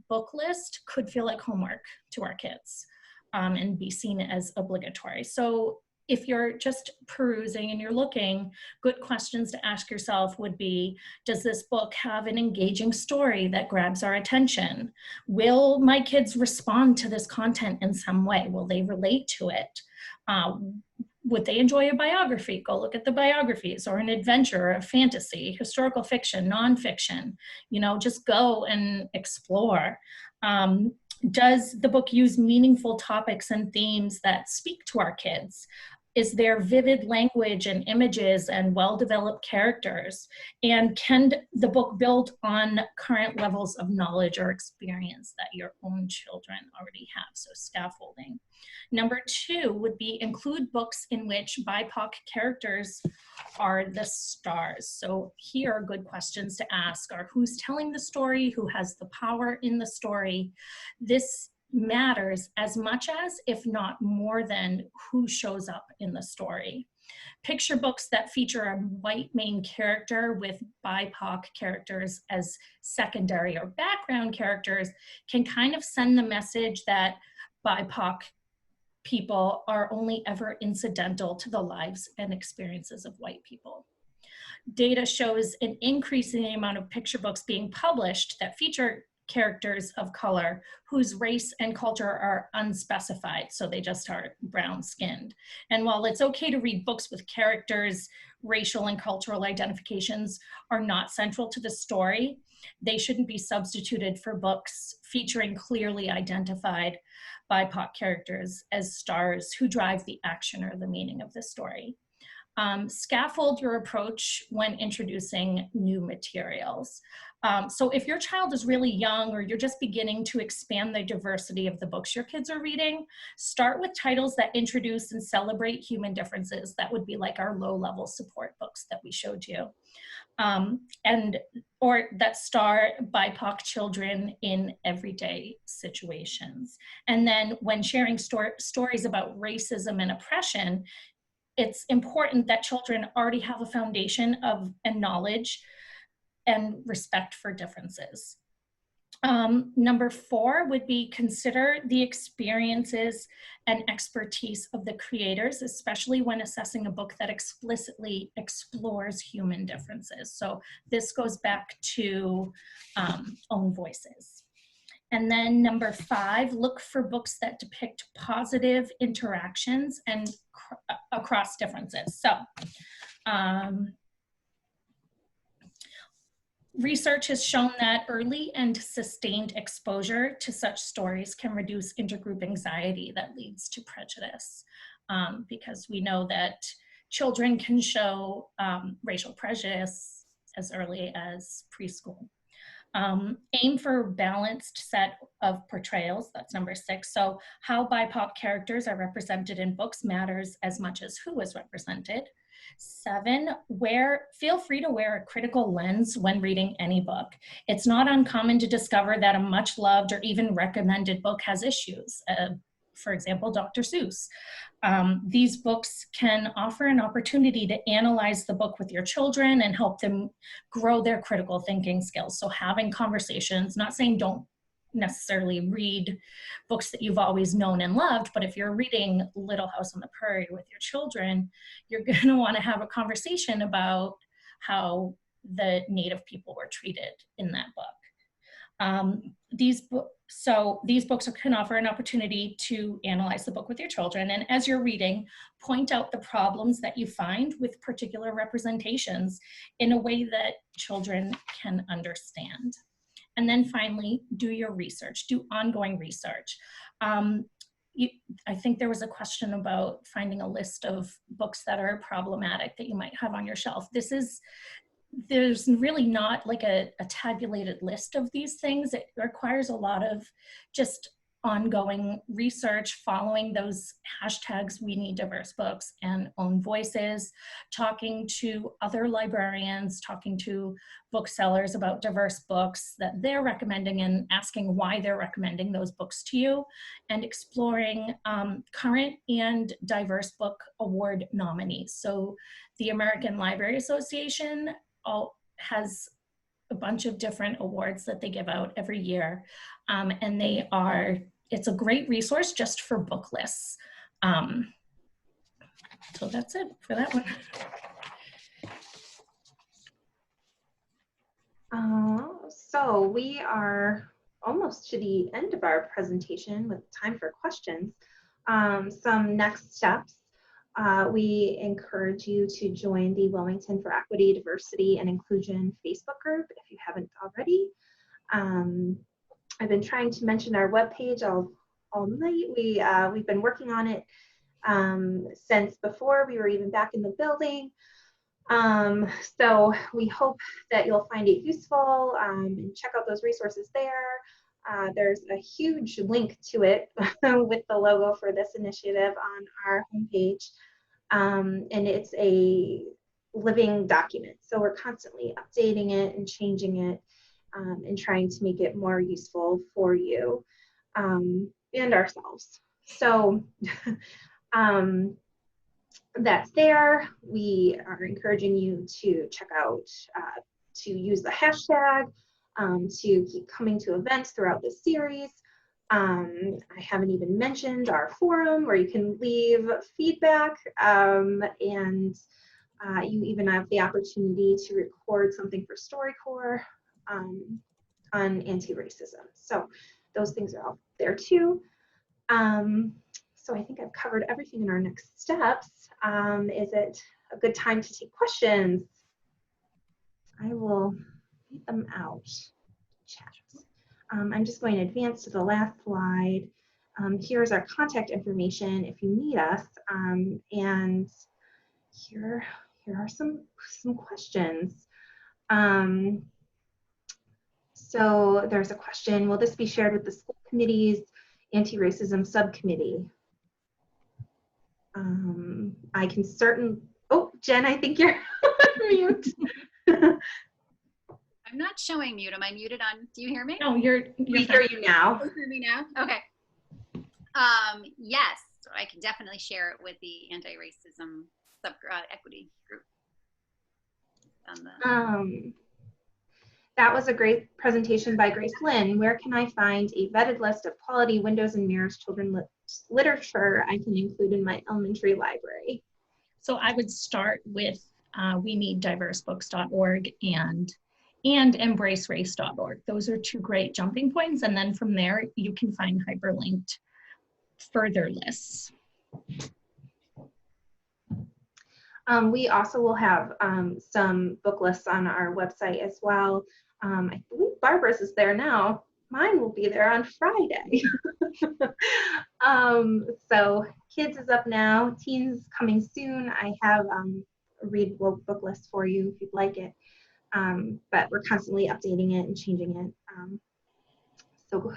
book list could feel like homework to our kids and be seen as obligatory. So if you're just perusing and you're looking, good questions to ask yourself would be, does this book have an engaging story that grabs our attention? Will my kids respond to this content in some way? Will they relate to it? Would they enjoy a biography? Go look at the biographies, or an adventure, a fantasy, historical fiction, nonfiction. You know, just go and explore. Does the book use meaningful topics and themes that speak to our kids? Is there vivid language and images and well-developed characters? And can the book build on current levels of knowledge or experience that your own children already have? So scaffolding. Number two would be include books in which BIPOC characters are the stars. So here are good questions to ask are, who's telling the story? Who has the power in the story? This matters as much as, if not more than, who shows up in the story. Picture books that feature a white main character with BIPOC characters as secondary or background characters can kind of send the message that BIPOC people are only incidental to the lives and experiences of white people. Data shows an increase in the amount of picture books being published that feature characters of color whose race and culture are unspecified, so they just are brown-skinned. And while it's okay to read books with characters, racial and cultural identifications are not central to the story, they shouldn't be substituted for books featuring clearly identified BIPOC characters as stars who drive the action or the meaning of the story. Scaffold your approach when introducing new materials. So if your child is really young or you're just beginning to expand the diversity of the books your kids are reading, start with titles that introduce and celebrate human differences. That would be like our low-level support books that we showed you. Or that star BIPOC children in everyday situations. And then when sharing stories about racism and oppression, it's important that children already have a foundation of knowledge and respect for differences. Number 4 would be consider the experiences and expertise of the creators, especially when assessing a book that explicitly explores human differences. So this goes back to own voices. And then number 5, look for books that depict positive interactions and across differences. So research has shown that early and sustained exposure to such stories can reduce intergroup anxiety that leads to prejudice, because we know that children can show racial prejudice as early as preschool. Aim for a balanced set of portrayals, that's number 6. So how BIPOC characters are represented in books matters as much as who is represented. 7, feel free to wear a critical lens when reading any book. It's not uncommon to discover that a much loved or even recommended book has issues. For example, Dr. Seuss. These books can offer an opportunity to analyze the book with your children and help them grow their critical thinking skills. So having conversations, not saying don't necessarily read books that you've always known and loved, but if you're reading Little House on the Prairie with your children, you're going to want to have a conversation about how the Native people were treated in that book. These books can offer an opportunity to analyze the book with your children, and as you're reading, point out the problems that you find with particular representations in a way that children can understand. And then finally, do your research, do ongoing research. I think there was a question about finding a list of books that are problematic that you might have on your shelf. There's really not like a tabulated list of these things. It requires a lot of just ongoing research, following those hashtags, we need diverse books and own voices, talking to other librarians, talking to booksellers about diverse books that they're recommending and asking why they're recommending those books to you, and exploring current and diverse book award nominees. So the American Library Association has a bunch of different awards that they give out every year. And it's a great resource just for book lists. So that's it for that one. So we are almost to the end of our presentation with time for questions. Some next steps. We encourage you to join the Wilmington for Equity, Diversity, and Inclusion Facebook group if you haven't already. I've been trying to mention our webpage all night. We've been working on it since before we were even back in the building. So we hope that you'll find it useful and check out those resources there. There's a huge link to it with the logo for this initiative on our homepage. And it's a living document. So we're constantly updating it and changing it and trying to make it more useful for you and ourselves. So that's there. We are encouraging you to check out, to use the hashtag, to keep coming to events throughout this series. I haven't even mentioned our forum where you can leave feedback, and you even have the opportunity to record something for StoryCorps on anti-racism. So those things are all there too. So I think I've covered everything in our next steps. Is it a good time to take questions? I will read them out. Chat. I'm just going to advance to the last slide. Here's our contact information if you need us. And here are some questions. So there's a question, will this be shared with the school committee's anti-racism subcommittee? I can oh, Jen, I think you're on mute. I'm not showing mute. Am I muted on? Do you hear me? No, we hear you now. You hear me now? Okay. Yes, I can definitely share it with the anti-racism equity group. That was a great presentation by Grace Lynn. Where can I find a vetted list of quality windows and mirrors children literature I can include in my elementary library? So I would start with weneeddiversebooks.org and embracerace.org. Those are two great jumping points. And then from there, you can find hyperlinked further lists. We also will have some book lists on our website as well. I believe Barbara's is there now. Mine will be there on Friday. So kids is up now, teens coming soon. I have a read book list for you if you'd like it. But we're constantly updating it and changing it. So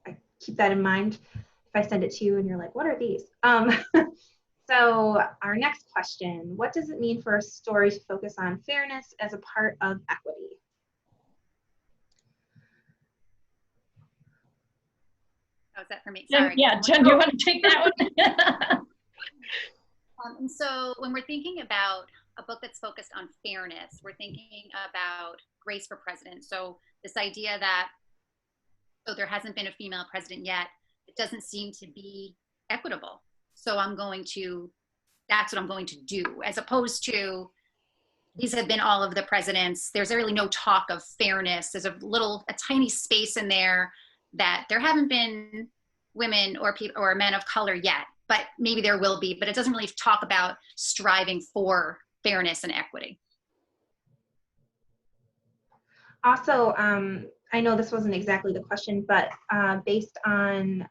I keep that in mind if I send it to you and you're like, what are these? So our next question, what does it mean for a story to focus on fairness as a part of equity? Oh, is that for me? Sorry. Yeah, Jen, do you want to take that one? And so when we're thinking about a book that's focused on fairness, we're thinking about Grace for President. So this idea that, so there hasn't been a female president yet, it doesn't seem to be equitable. So that's what I'm going to do, as opposed to, these have been all of the presidents. There's really no talk of fairness. There's a tiny space in there that there haven't been women or people or men of color yet, but maybe there will be, but it doesn't really talk about striving for fairness and equity. Also, I know this wasn't exactly the question, but based on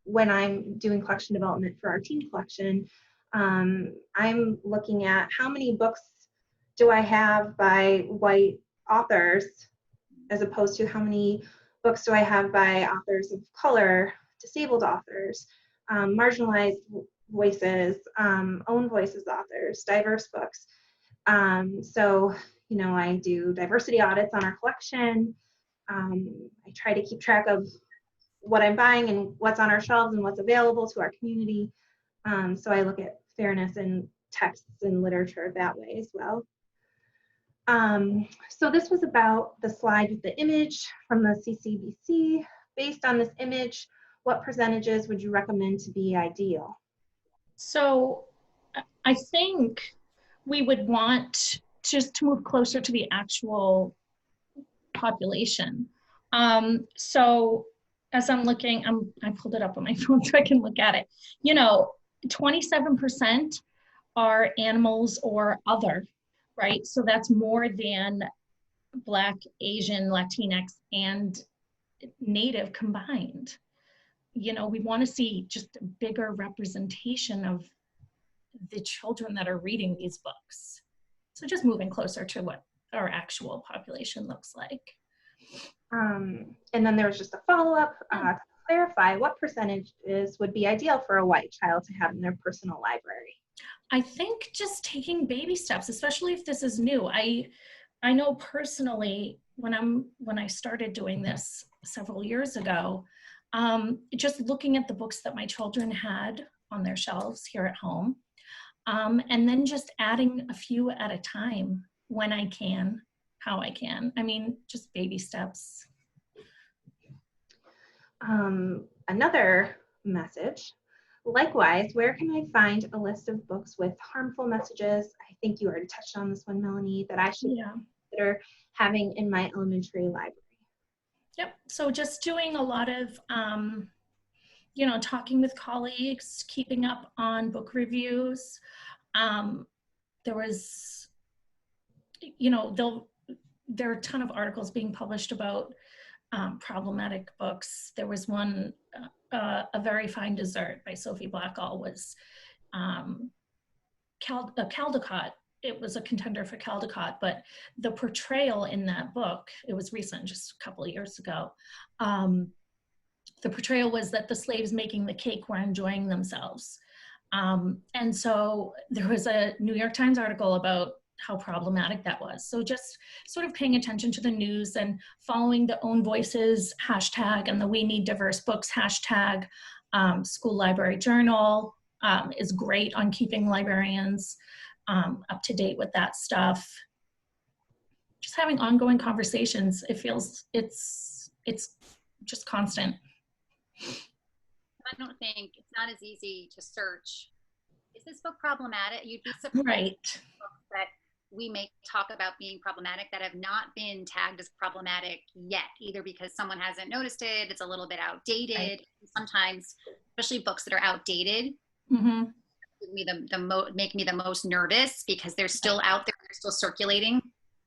when I'm doing collection development for our teen collection, I'm looking at how many books do I have by white authors, as opposed to how many books do I have by authors of color, disabled authors, marginalized voices, own voices authors, diverse books. So, you know, I do diversity audits on our collection. I try to keep track of what I'm buying and what's on our shelves and what's available to our community. So I look at fairness in texts and literature that way as well. So this was about the slide with the image from the CCBC. Based on this image, what percentages would you recommend to be ideal? So I think we would want just to move closer to the actual population. So as I'm looking, I pulled it up on my phone so I can look at it. You know, 27% are animals or other, right? So that's more than Black, Asian, Latinx, and Native combined. You know, we want to see just a bigger representation of the children that are reading these books. So just moving closer to what our actual population looks like. And then there was just a follow-up to clarify what percentages would be ideal for a white child to have in their personal library. I think just taking baby steps, especially if this is new. I know personally when I started doing this several years ago, just looking at the books that my children had on their shelves here at home, and then just adding a few at a time when I can, how I can. I mean, just baby steps. Another message. Likewise, where can I find a list of books with harmful messages? I think you already touched on this one, Melanie, that I should consider having in my elementary library. Yep, so just doing a lot of, you know, talking with colleagues, keeping up on book reviews. There was, you know, there are a ton of articles being published about problematic books. There was one, A Very Fine Dessert by Sophie Blackall was Caldecott. It was a contender for Caldecott, but the portrayal in that book, it was recent, just a couple of years ago. The portrayal was that the slaves making the cake were enjoying themselves. And so there was a New York Times article about how problematic that was. So just sort of paying attention to the news and following the Own Voices hashtag and the We Need Diverse Books hashtag. School Library Journal is great on keeping librarians up to date with that stuff. Just having ongoing conversations, it feels it's just constant. I don't think it's not as easy to search. Is this book problematic? You'd be surprised. Right. Books that we may talk about being problematic that have not been tagged as problematic yet, either because someone hasn't noticed it, it's a little bit outdated. Right. Sometimes, especially books that are outdated, mm-hmm. make me the most nervous because they're still out there, they're still circulating,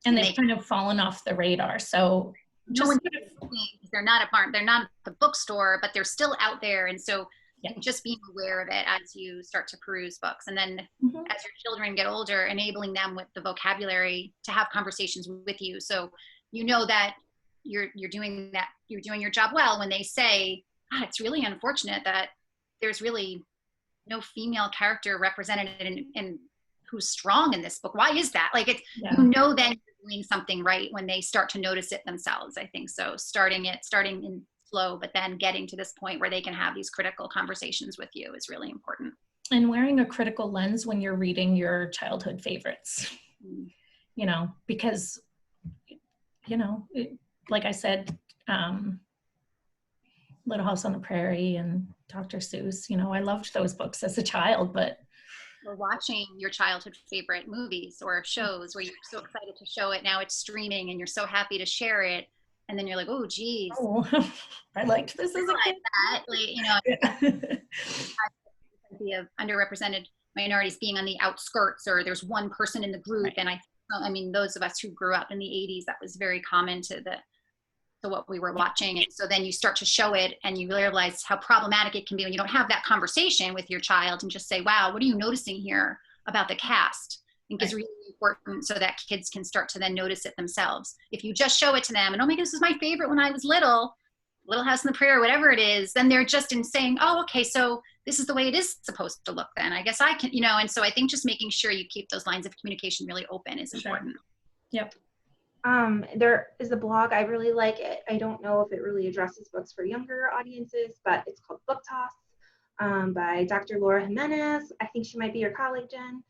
and they've kind of fallen off the radar. So just they're not at the bookstore, but they're still out there, and so just being aware of it as you start to peruse books, and then mm-hmm. as your children get older, enabling them with the vocabulary to have conversations with you, so you know that you're doing your job well when they say, it's really unfortunate that there's really no female character represented in who's strong in this book. Why is that? Like you know then you're doing something right when they start to notice it themselves. I think so. Starting in slow, but then getting to this point where they can have these critical conversations with you is really important. And wearing a critical lens when you're reading your childhood favorites, because, like I said, Little House on the Prairie and Dr. Seuss, I loved those books as a child, but. Or watching your childhood favorite movies or shows where you're so excited to show it. Now it's streaming and you're so happy to share it. And then you're like, oh, geez. Oh, I liked this as a kid. The idea of underrepresented minorities being on the outskirts, or there's one person in the group. Right. And I mean, those of us who grew up in the 80s, that was very common to what we were watching. And so then you start to show it and you realize how problematic it can be when you don't have that conversation with your child and just say, wow, what are you noticing here about the cast? I think is really important so that kids can start to then notice it themselves. If you just show it to them and, oh my God, this is my favorite when I was Little House on the Prairie, whatever it is, then they're just in saying, oh, okay, so this is the way it is supposed to look then. I guess I can, and so I think just making sure you keep those lines of communication really open is important. Yep. There is a blog, I really like it. I don't know if it really addresses books for younger audiences, but it's called Book Toss by Dr. Laura Jimenez. I think she might be your colleague, Jen.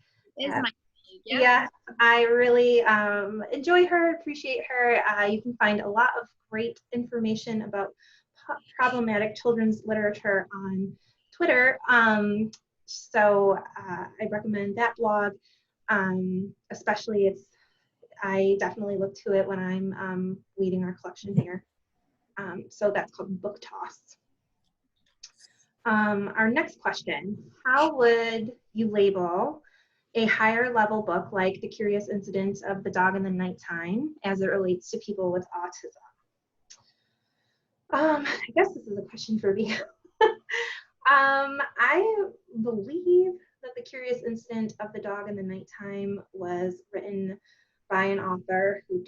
Yeah, I really enjoy her, appreciate her. You can find a lot of great information about problematic children's literature on Twitter. So I recommend that blog, especially I definitely look to it when I'm leading our collection here. So that's called Book Toss. Our next question, how would you label a higher level book like The Curious Incidents of the Dog in the Nighttime as it relates to people with autism? I guess this is a question for me. I believe that The Curious Incident of the Dog in the Nighttime was written by an author who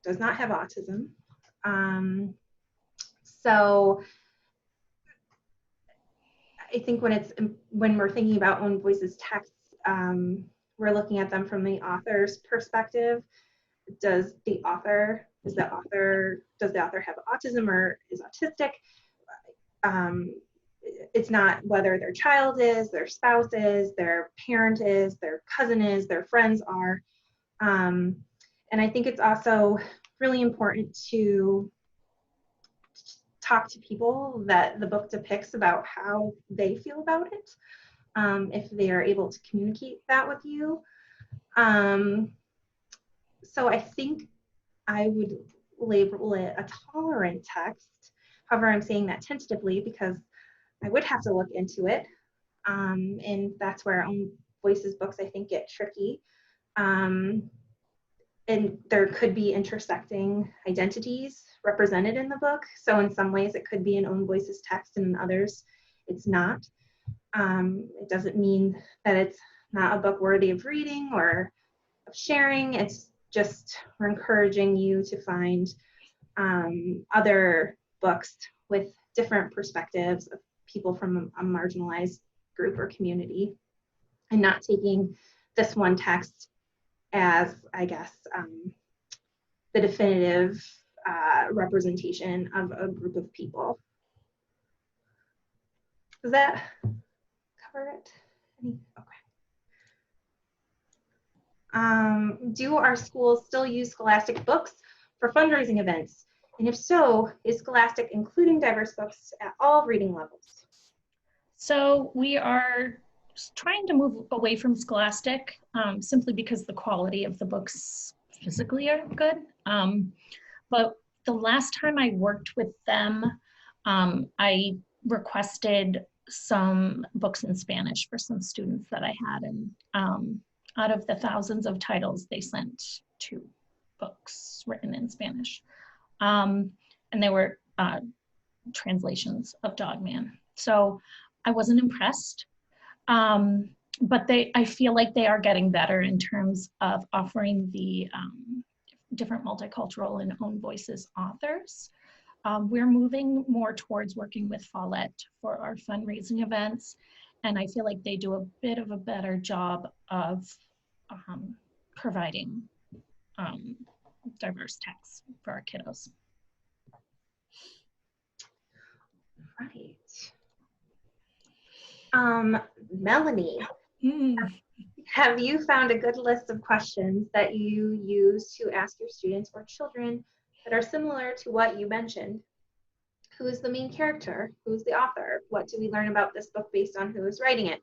does not have autism. So I think when we're thinking about Own Voices texts, we're looking at them from the author's perspective. Does the author have autism or is autistic? It's not whether their child is, their spouse is, their parent is, their cousin is, their friends are. And I think it's also really important to talk to people that the book depicts about how they feel about it, if they are able to communicate that with you. So I think I would label it a tolerant text. However, I'm saying that tentatively because I would have to look into it. And that's where Own Voices books, I think, get tricky. And there could be intersecting identities represented in the book. So in some ways it could be an Own Voices text and in others it's not. It doesn't mean that it's not a book worthy of reading or of sharing. It's just, we're encouraging you to find other books with different perspectives of people from a marginalized group or community, and not taking this one text as, I guess, the definitive representation of a group of people. Does that cover it? Okay. Do our schools still use Scholastic books for fundraising events? And if so, is Scholastic including diverse books at all reading levels? So we are trying to move away from Scholastic simply because the quality of the books physically are good. But the last time I worked with them, I requested some books in Spanish for some students that I had, and out of the thousands of titles, they sent 2 books written in Spanish. And they were translations of Dogman. So I wasn't impressed, but I feel like they are getting better in terms of offering the different multicultural and own voices authors. We're moving more towards working with Follett for our fundraising events, and I feel like they do a bit of a better job of providing diverse texts for our kiddos. Right. Melanie, have you found a good list of questions that you use to ask your students or children that are similar to what you mentioned? Who is the main character? Who's the author? What do we learn about this book based on who is writing it?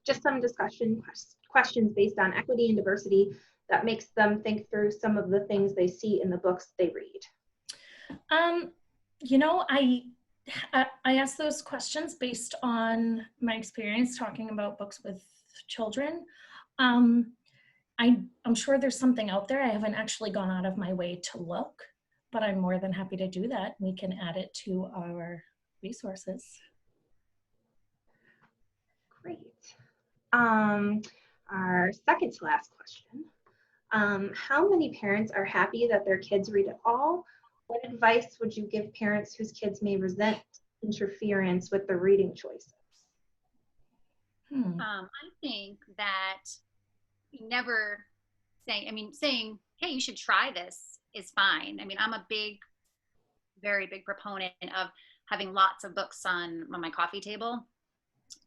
Just some discussion questions based on equity and diversity that makes them think through some of the things they see in the books they read. You know, I ask those questions based on my experience talking about books with children. I'm sure there's something out there. I haven't actually gone out of my way to look, but I'm more than happy to do that. We can add it to our resources. Great. Our second to last question. How many parents are happy that their kids read it all? What advice would you give parents whose kids may resent interference with the reading choices? I think that never saying, hey, you should try this is fine. I mean, I'm a very big proponent of having lots of books on my coffee table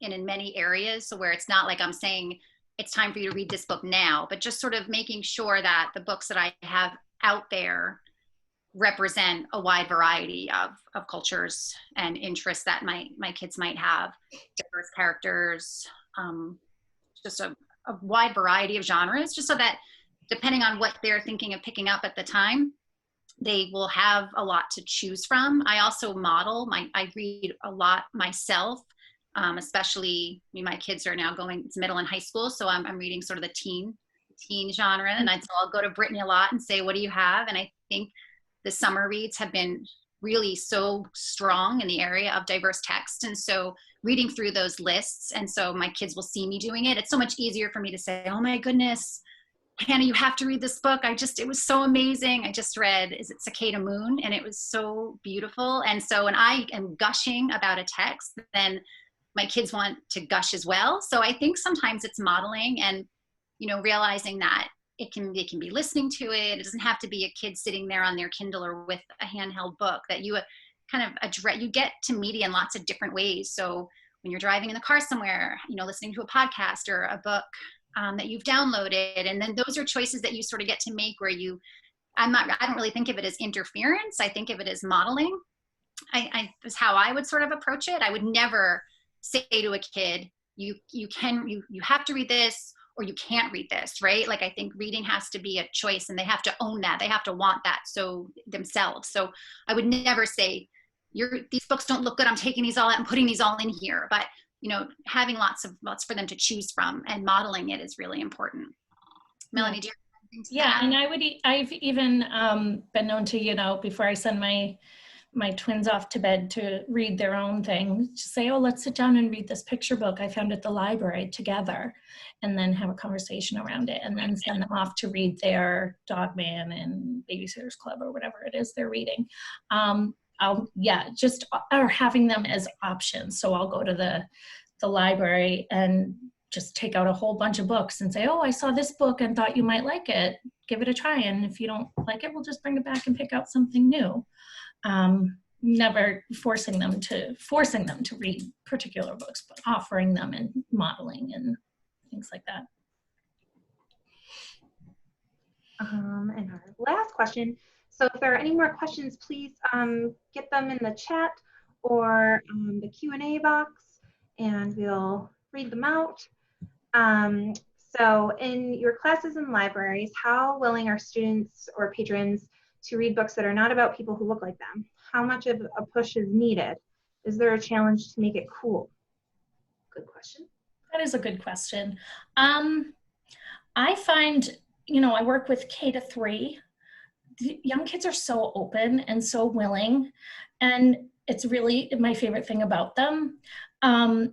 and in many areas. So where it's not like I'm saying it's time for you to read this book now, but just sort of making sure that the books that I have out there represent a wide variety of cultures and interests that my kids might have, diverse characters, just a wide variety of genres, just so that depending on what they're thinking of picking up at the time, they will have a lot to choose from. I also I read a lot myself, especially, my kids are now going to middle and high school, so I'm reading sort of the teen genre, and so I'll go to Brittany a lot and say, what do you have? And I think the summer reads have been really so strong in the area of diverse text. And so reading through those lists, and so my kids will see me doing it. It's so much easier for me to say, oh my goodness, Hannah, you have to read this book. It was so amazing. I just read, is it Cicada Moon? And it was so beautiful. And so when I am gushing about a text, then my kids want to gush as well. So I think sometimes it's modeling and, realizing that they can be listening to it. It doesn't have to be a kid sitting there on their Kindle or with a handheld book, that you kind of address, you get to media in lots of different ways. So when you're driving in the car somewhere, listening to a podcast or a book that you've downloaded, and then those are choices that you sort of get to make where I don't really think of it as interference. I think of it as modeling. Is how I would sort of approach it. I would never say to a kid, you have to read this, or you can't read this, right? Like, I think reading has to be a choice, and they have to own that. They have to want that themselves. So I would never say, these books don't look good, I'm taking these all out and putting these all in here. But, having lots for them to choose from and modeling it is really important. Melanie, do you have anything to add? And I've even been known to, before I send my my twins off to bed to read their own thing, just say, oh, let's sit down and read this picture book I found at the library together, and then have a conversation around it, and then send them off to read their Dog Man and Babysitter's Club or whatever it is they're reading. Or having them as options. So I'll go to the library and just take out a whole bunch of books and say, oh, I saw this book and thought you might like it. Give it a try. And if you don't like it, we'll just bring it back and pick out something new. Never forcing them to read particular books, but offering them and modeling and things like that. And our last question. So if there are any more questions, please get them in the chat or the Q&A box, and we'll read them out. So in your classes and libraries, how willing are students or patrons to read books that are not about people who look like them? How much of a push is needed? Is there a challenge to make it cool? Good question. That is a good question. I find, I work with K-3. The young kids are so open and so willing, and it's really my favorite thing about them.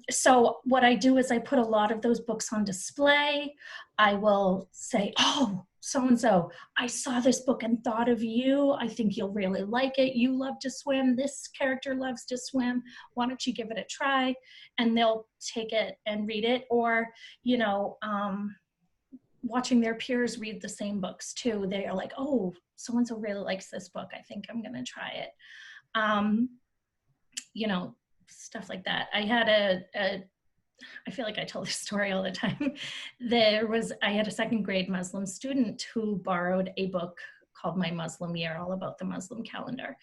So what I do is I put a lot of those books on display. I will say, oh, so-and-so, I saw this book and thought of you. I think you'll really like it. You love to swim. This character loves to swim. Why don't you give it a try? And they'll take it and read it. Or, watching their peers read the same books too. They are like, oh, so-and-so really likes this book. I think I'm gonna try it. Stuff like that. I had I feel like I tell this story all the time. I had a second grade Muslim student who borrowed a book called My Muslim Year, all about the Muslim calendar.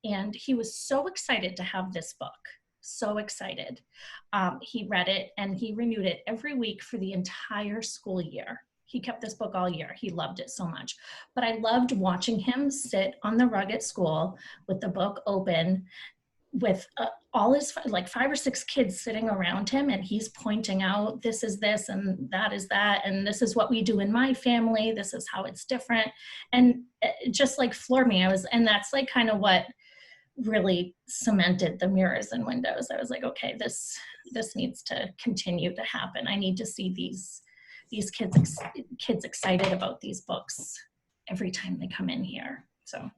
And he was so excited to have this book, so excited. He read it and he renewed it every week for the entire school year. He kept this book all year. He loved it so much. But I loved watching him sit on the rug at school with the book open, with all his, like 5 or 6 kids sitting around him, and he's pointing out, this is this and that is that, and this is what we do in my family, this is how it's different. And it just like floored me. And that's like kind of what really cemented the mirrors and windows. I was like, okay, this needs to continue to happen. I need to see these kids excited about these books every time they come in here. So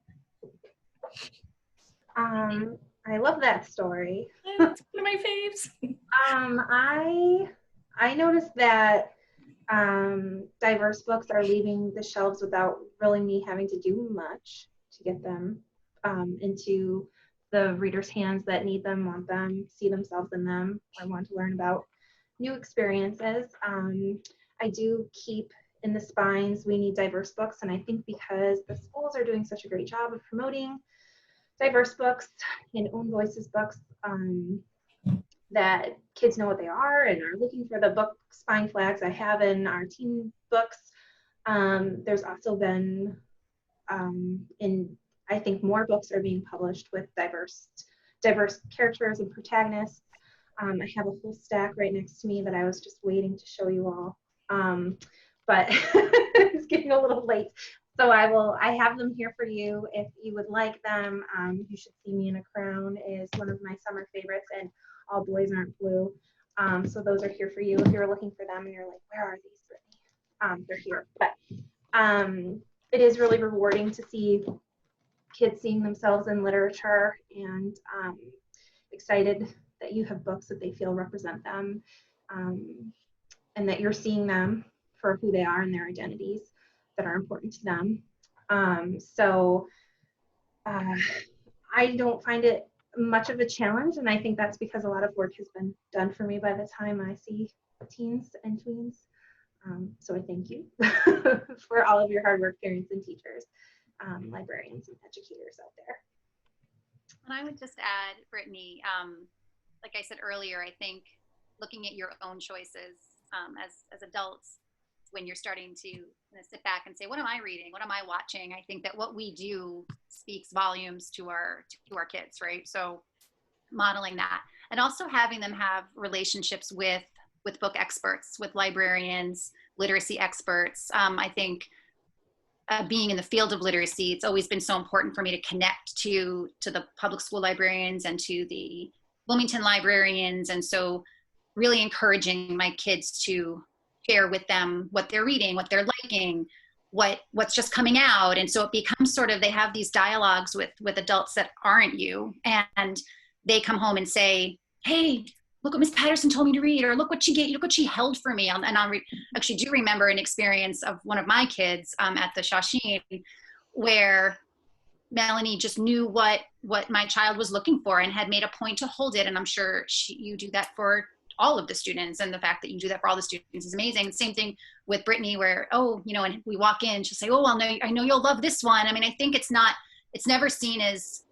I love that story. It's one of my faves. I noticed that diverse books are leaving the shelves without really me having to do much to get them into the readers' hands that need them, want them, see themselves in them, or want to learn about new experiences. I do keep in the spines, we need diverse books, and I think because the schools are doing such a great job of promoting diverse books and own voices books, that kids know what they are and are looking for the book spine flags I have in our teen books. There's also been, I think more books are being published with diverse characters and protagonists. I have a full stack right next to me that I was just waiting to show you all, but it's getting a little late. So I have them here for you if you would like them. You Should See Me in a Crown is one of my summer favorites, and All Boys Aren't Blue. So those are here for you if you're looking for them and you're like, where are these, Brittany? They're here. But it is really rewarding to see kids seeing themselves in literature, and excited that you have books that they feel represent them, and that you're seeing them for who they are and their identities that are important to them. I don't find it much of a challenge, and I think that's because a lot of work has been done for me by the time I see teens and tweens. So I thank you for all of your hard work, parents and teachers, librarians and educators out there. And I would just add, Brittany, like I said earlier, I think looking at your own choices as adults, when you're starting to sit back and say, what am I reading? What am I watching? I think that what we do speaks volumes to our kids, right? So modeling that, and also having them have relationships with book experts, with librarians, literacy experts. I think being in the field of literacy, it's always been so important for me to connect to the public school librarians and to the Wilmington librarians. And so really encouraging my kids to share with them what they're reading, what they're liking, what's just coming out. And so it becomes sort of, they have these dialogues with adults that aren't you, and they come home and say, hey, look what Miss Patterson told me to read, or look what she held for me. And I actually do remember an experience of one of my kids at the Shawsheen, where Melanie just knew what my child was looking for and had made a point to hold it. And I'm sure you do that for all of the students, and the fact that you do that for all the students is amazing. Same thing with Brittany, where, oh, you know, and we walk in, she'll say, oh, well, no, I know you'll love this one. I mean, I think it's never seen as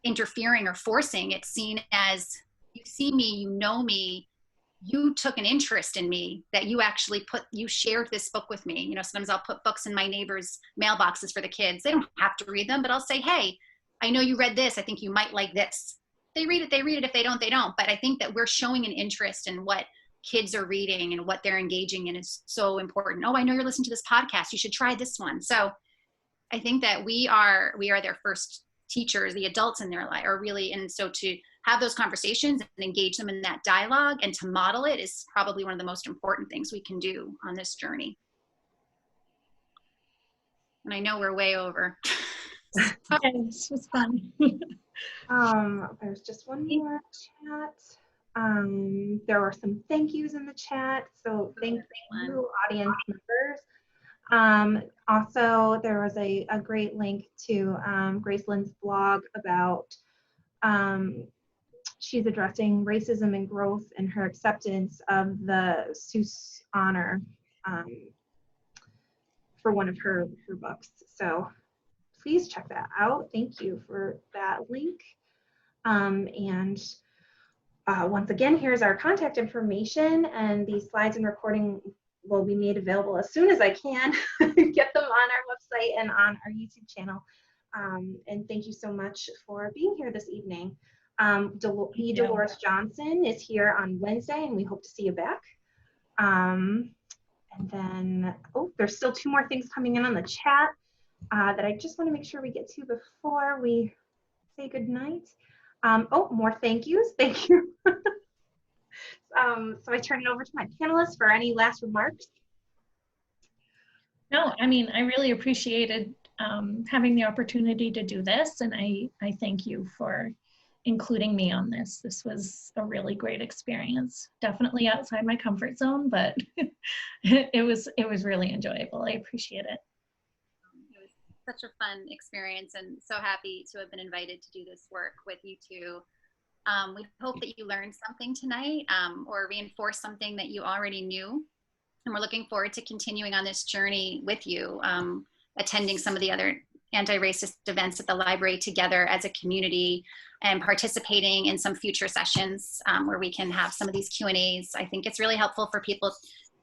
interfering or forcing. It's seen as, you see me, you know me, you took an interest in me, that you actually you shared this book with me. You know, sometimes I'll put books in my neighbors' mailboxes for the kids. They don't have to read them, but I'll say, hey, I know you read this. I think you might like this. They read it. If they don't, they don't. But I think that we're showing an interest in what kids are reading and what they're engaging in is so important. Oh, I know you're listening to this podcast. You should try this one. So I think that we are their first teachers, the adults in their life are really, and so to have those conversations and engage them in that dialogue and to model it is probably one of the most important things we can do on this journey. And I know we're way over. Okay, this was fun. There's just one more chat. There are some thank yous in the chat, so thank you, audience members. Also, there was a great link to Gracelyn's blog about she's addressing racism and growth and her acceptance of the Seuss honor for one of her books. So please check that out. Thank you for that link. Once again, here's our contact information, and these slides and recording will be made available as soon as I can get them on our website and on our YouTube channel. And thank you so much for being here this evening. Dolores Johnson is here on Wednesday, and we hope to see you back. And then, oh, there's still 2 more things coming in on the chat that I just want to make sure we get to before we say goodnight. Oh, more thank yous. Thank you. So I turn it over to my panelists for any last remarks. No, I mean, I really appreciated having the opportunity to do this, and I thank you for including me on this. This was a really great experience. Definitely outside my comfort zone, but it was really enjoyable. I appreciate it. It was such a fun experience, and so happy to have been invited to do this work with you two. We hope that you learned something tonight or reinforced something that you already knew. And we're looking forward to continuing on this journey with you, attending some of the other anti-racist events at the library together as a community, and participating in some future sessions where we can have some of these Q&As. I think it's really helpful for people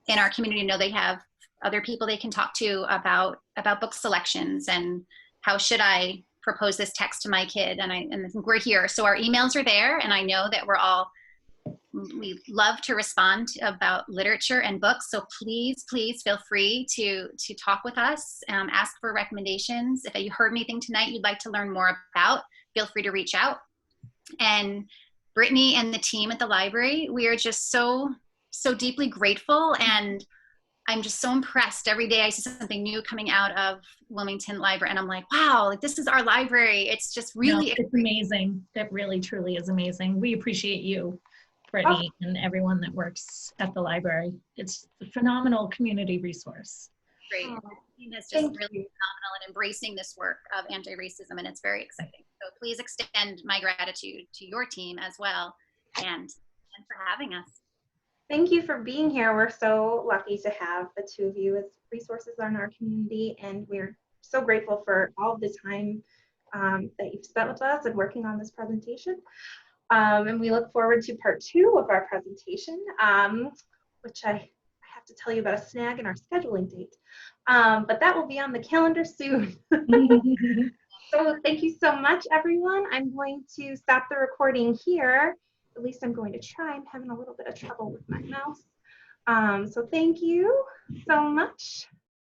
in our community to know they have other people they can talk to about book selections and how should I propose this text to my kid, and we're here. So our emails are there, and I know that we love to respond about literature and books. So please feel free to talk with us, ask for recommendations. If you heard anything tonight you'd like to learn more about, feel free to reach out. And Brittany and the team at the library, we are just so deeply grateful, and I'm just so impressed. Every day I see something new coming out of Wilmington Library, and I'm like, wow, like this is our library. It's just really it's amazing. It really, truly is amazing. We appreciate you, Brittany, and everyone that works at the library. It's a phenomenal community resource. Great. The team is just really phenomenal in embracing this work of anti-racism, and it's very exciting. So please extend my gratitude to your team as well, and for having us. Thank you for being here. We're so lucky to have the 2 of you as resources in our community, and we're so grateful for all of the time that you've spent with us and working on this presentation. And we look forward to part 2 of our presentation, which I have to tell you about a snag in our scheduling date. But that will be on the calendar soon. So thank you so much, everyone. I'm going to stop the recording here. At least I'm going to try. I'm having a little bit of trouble with my mouse. So thank you so much.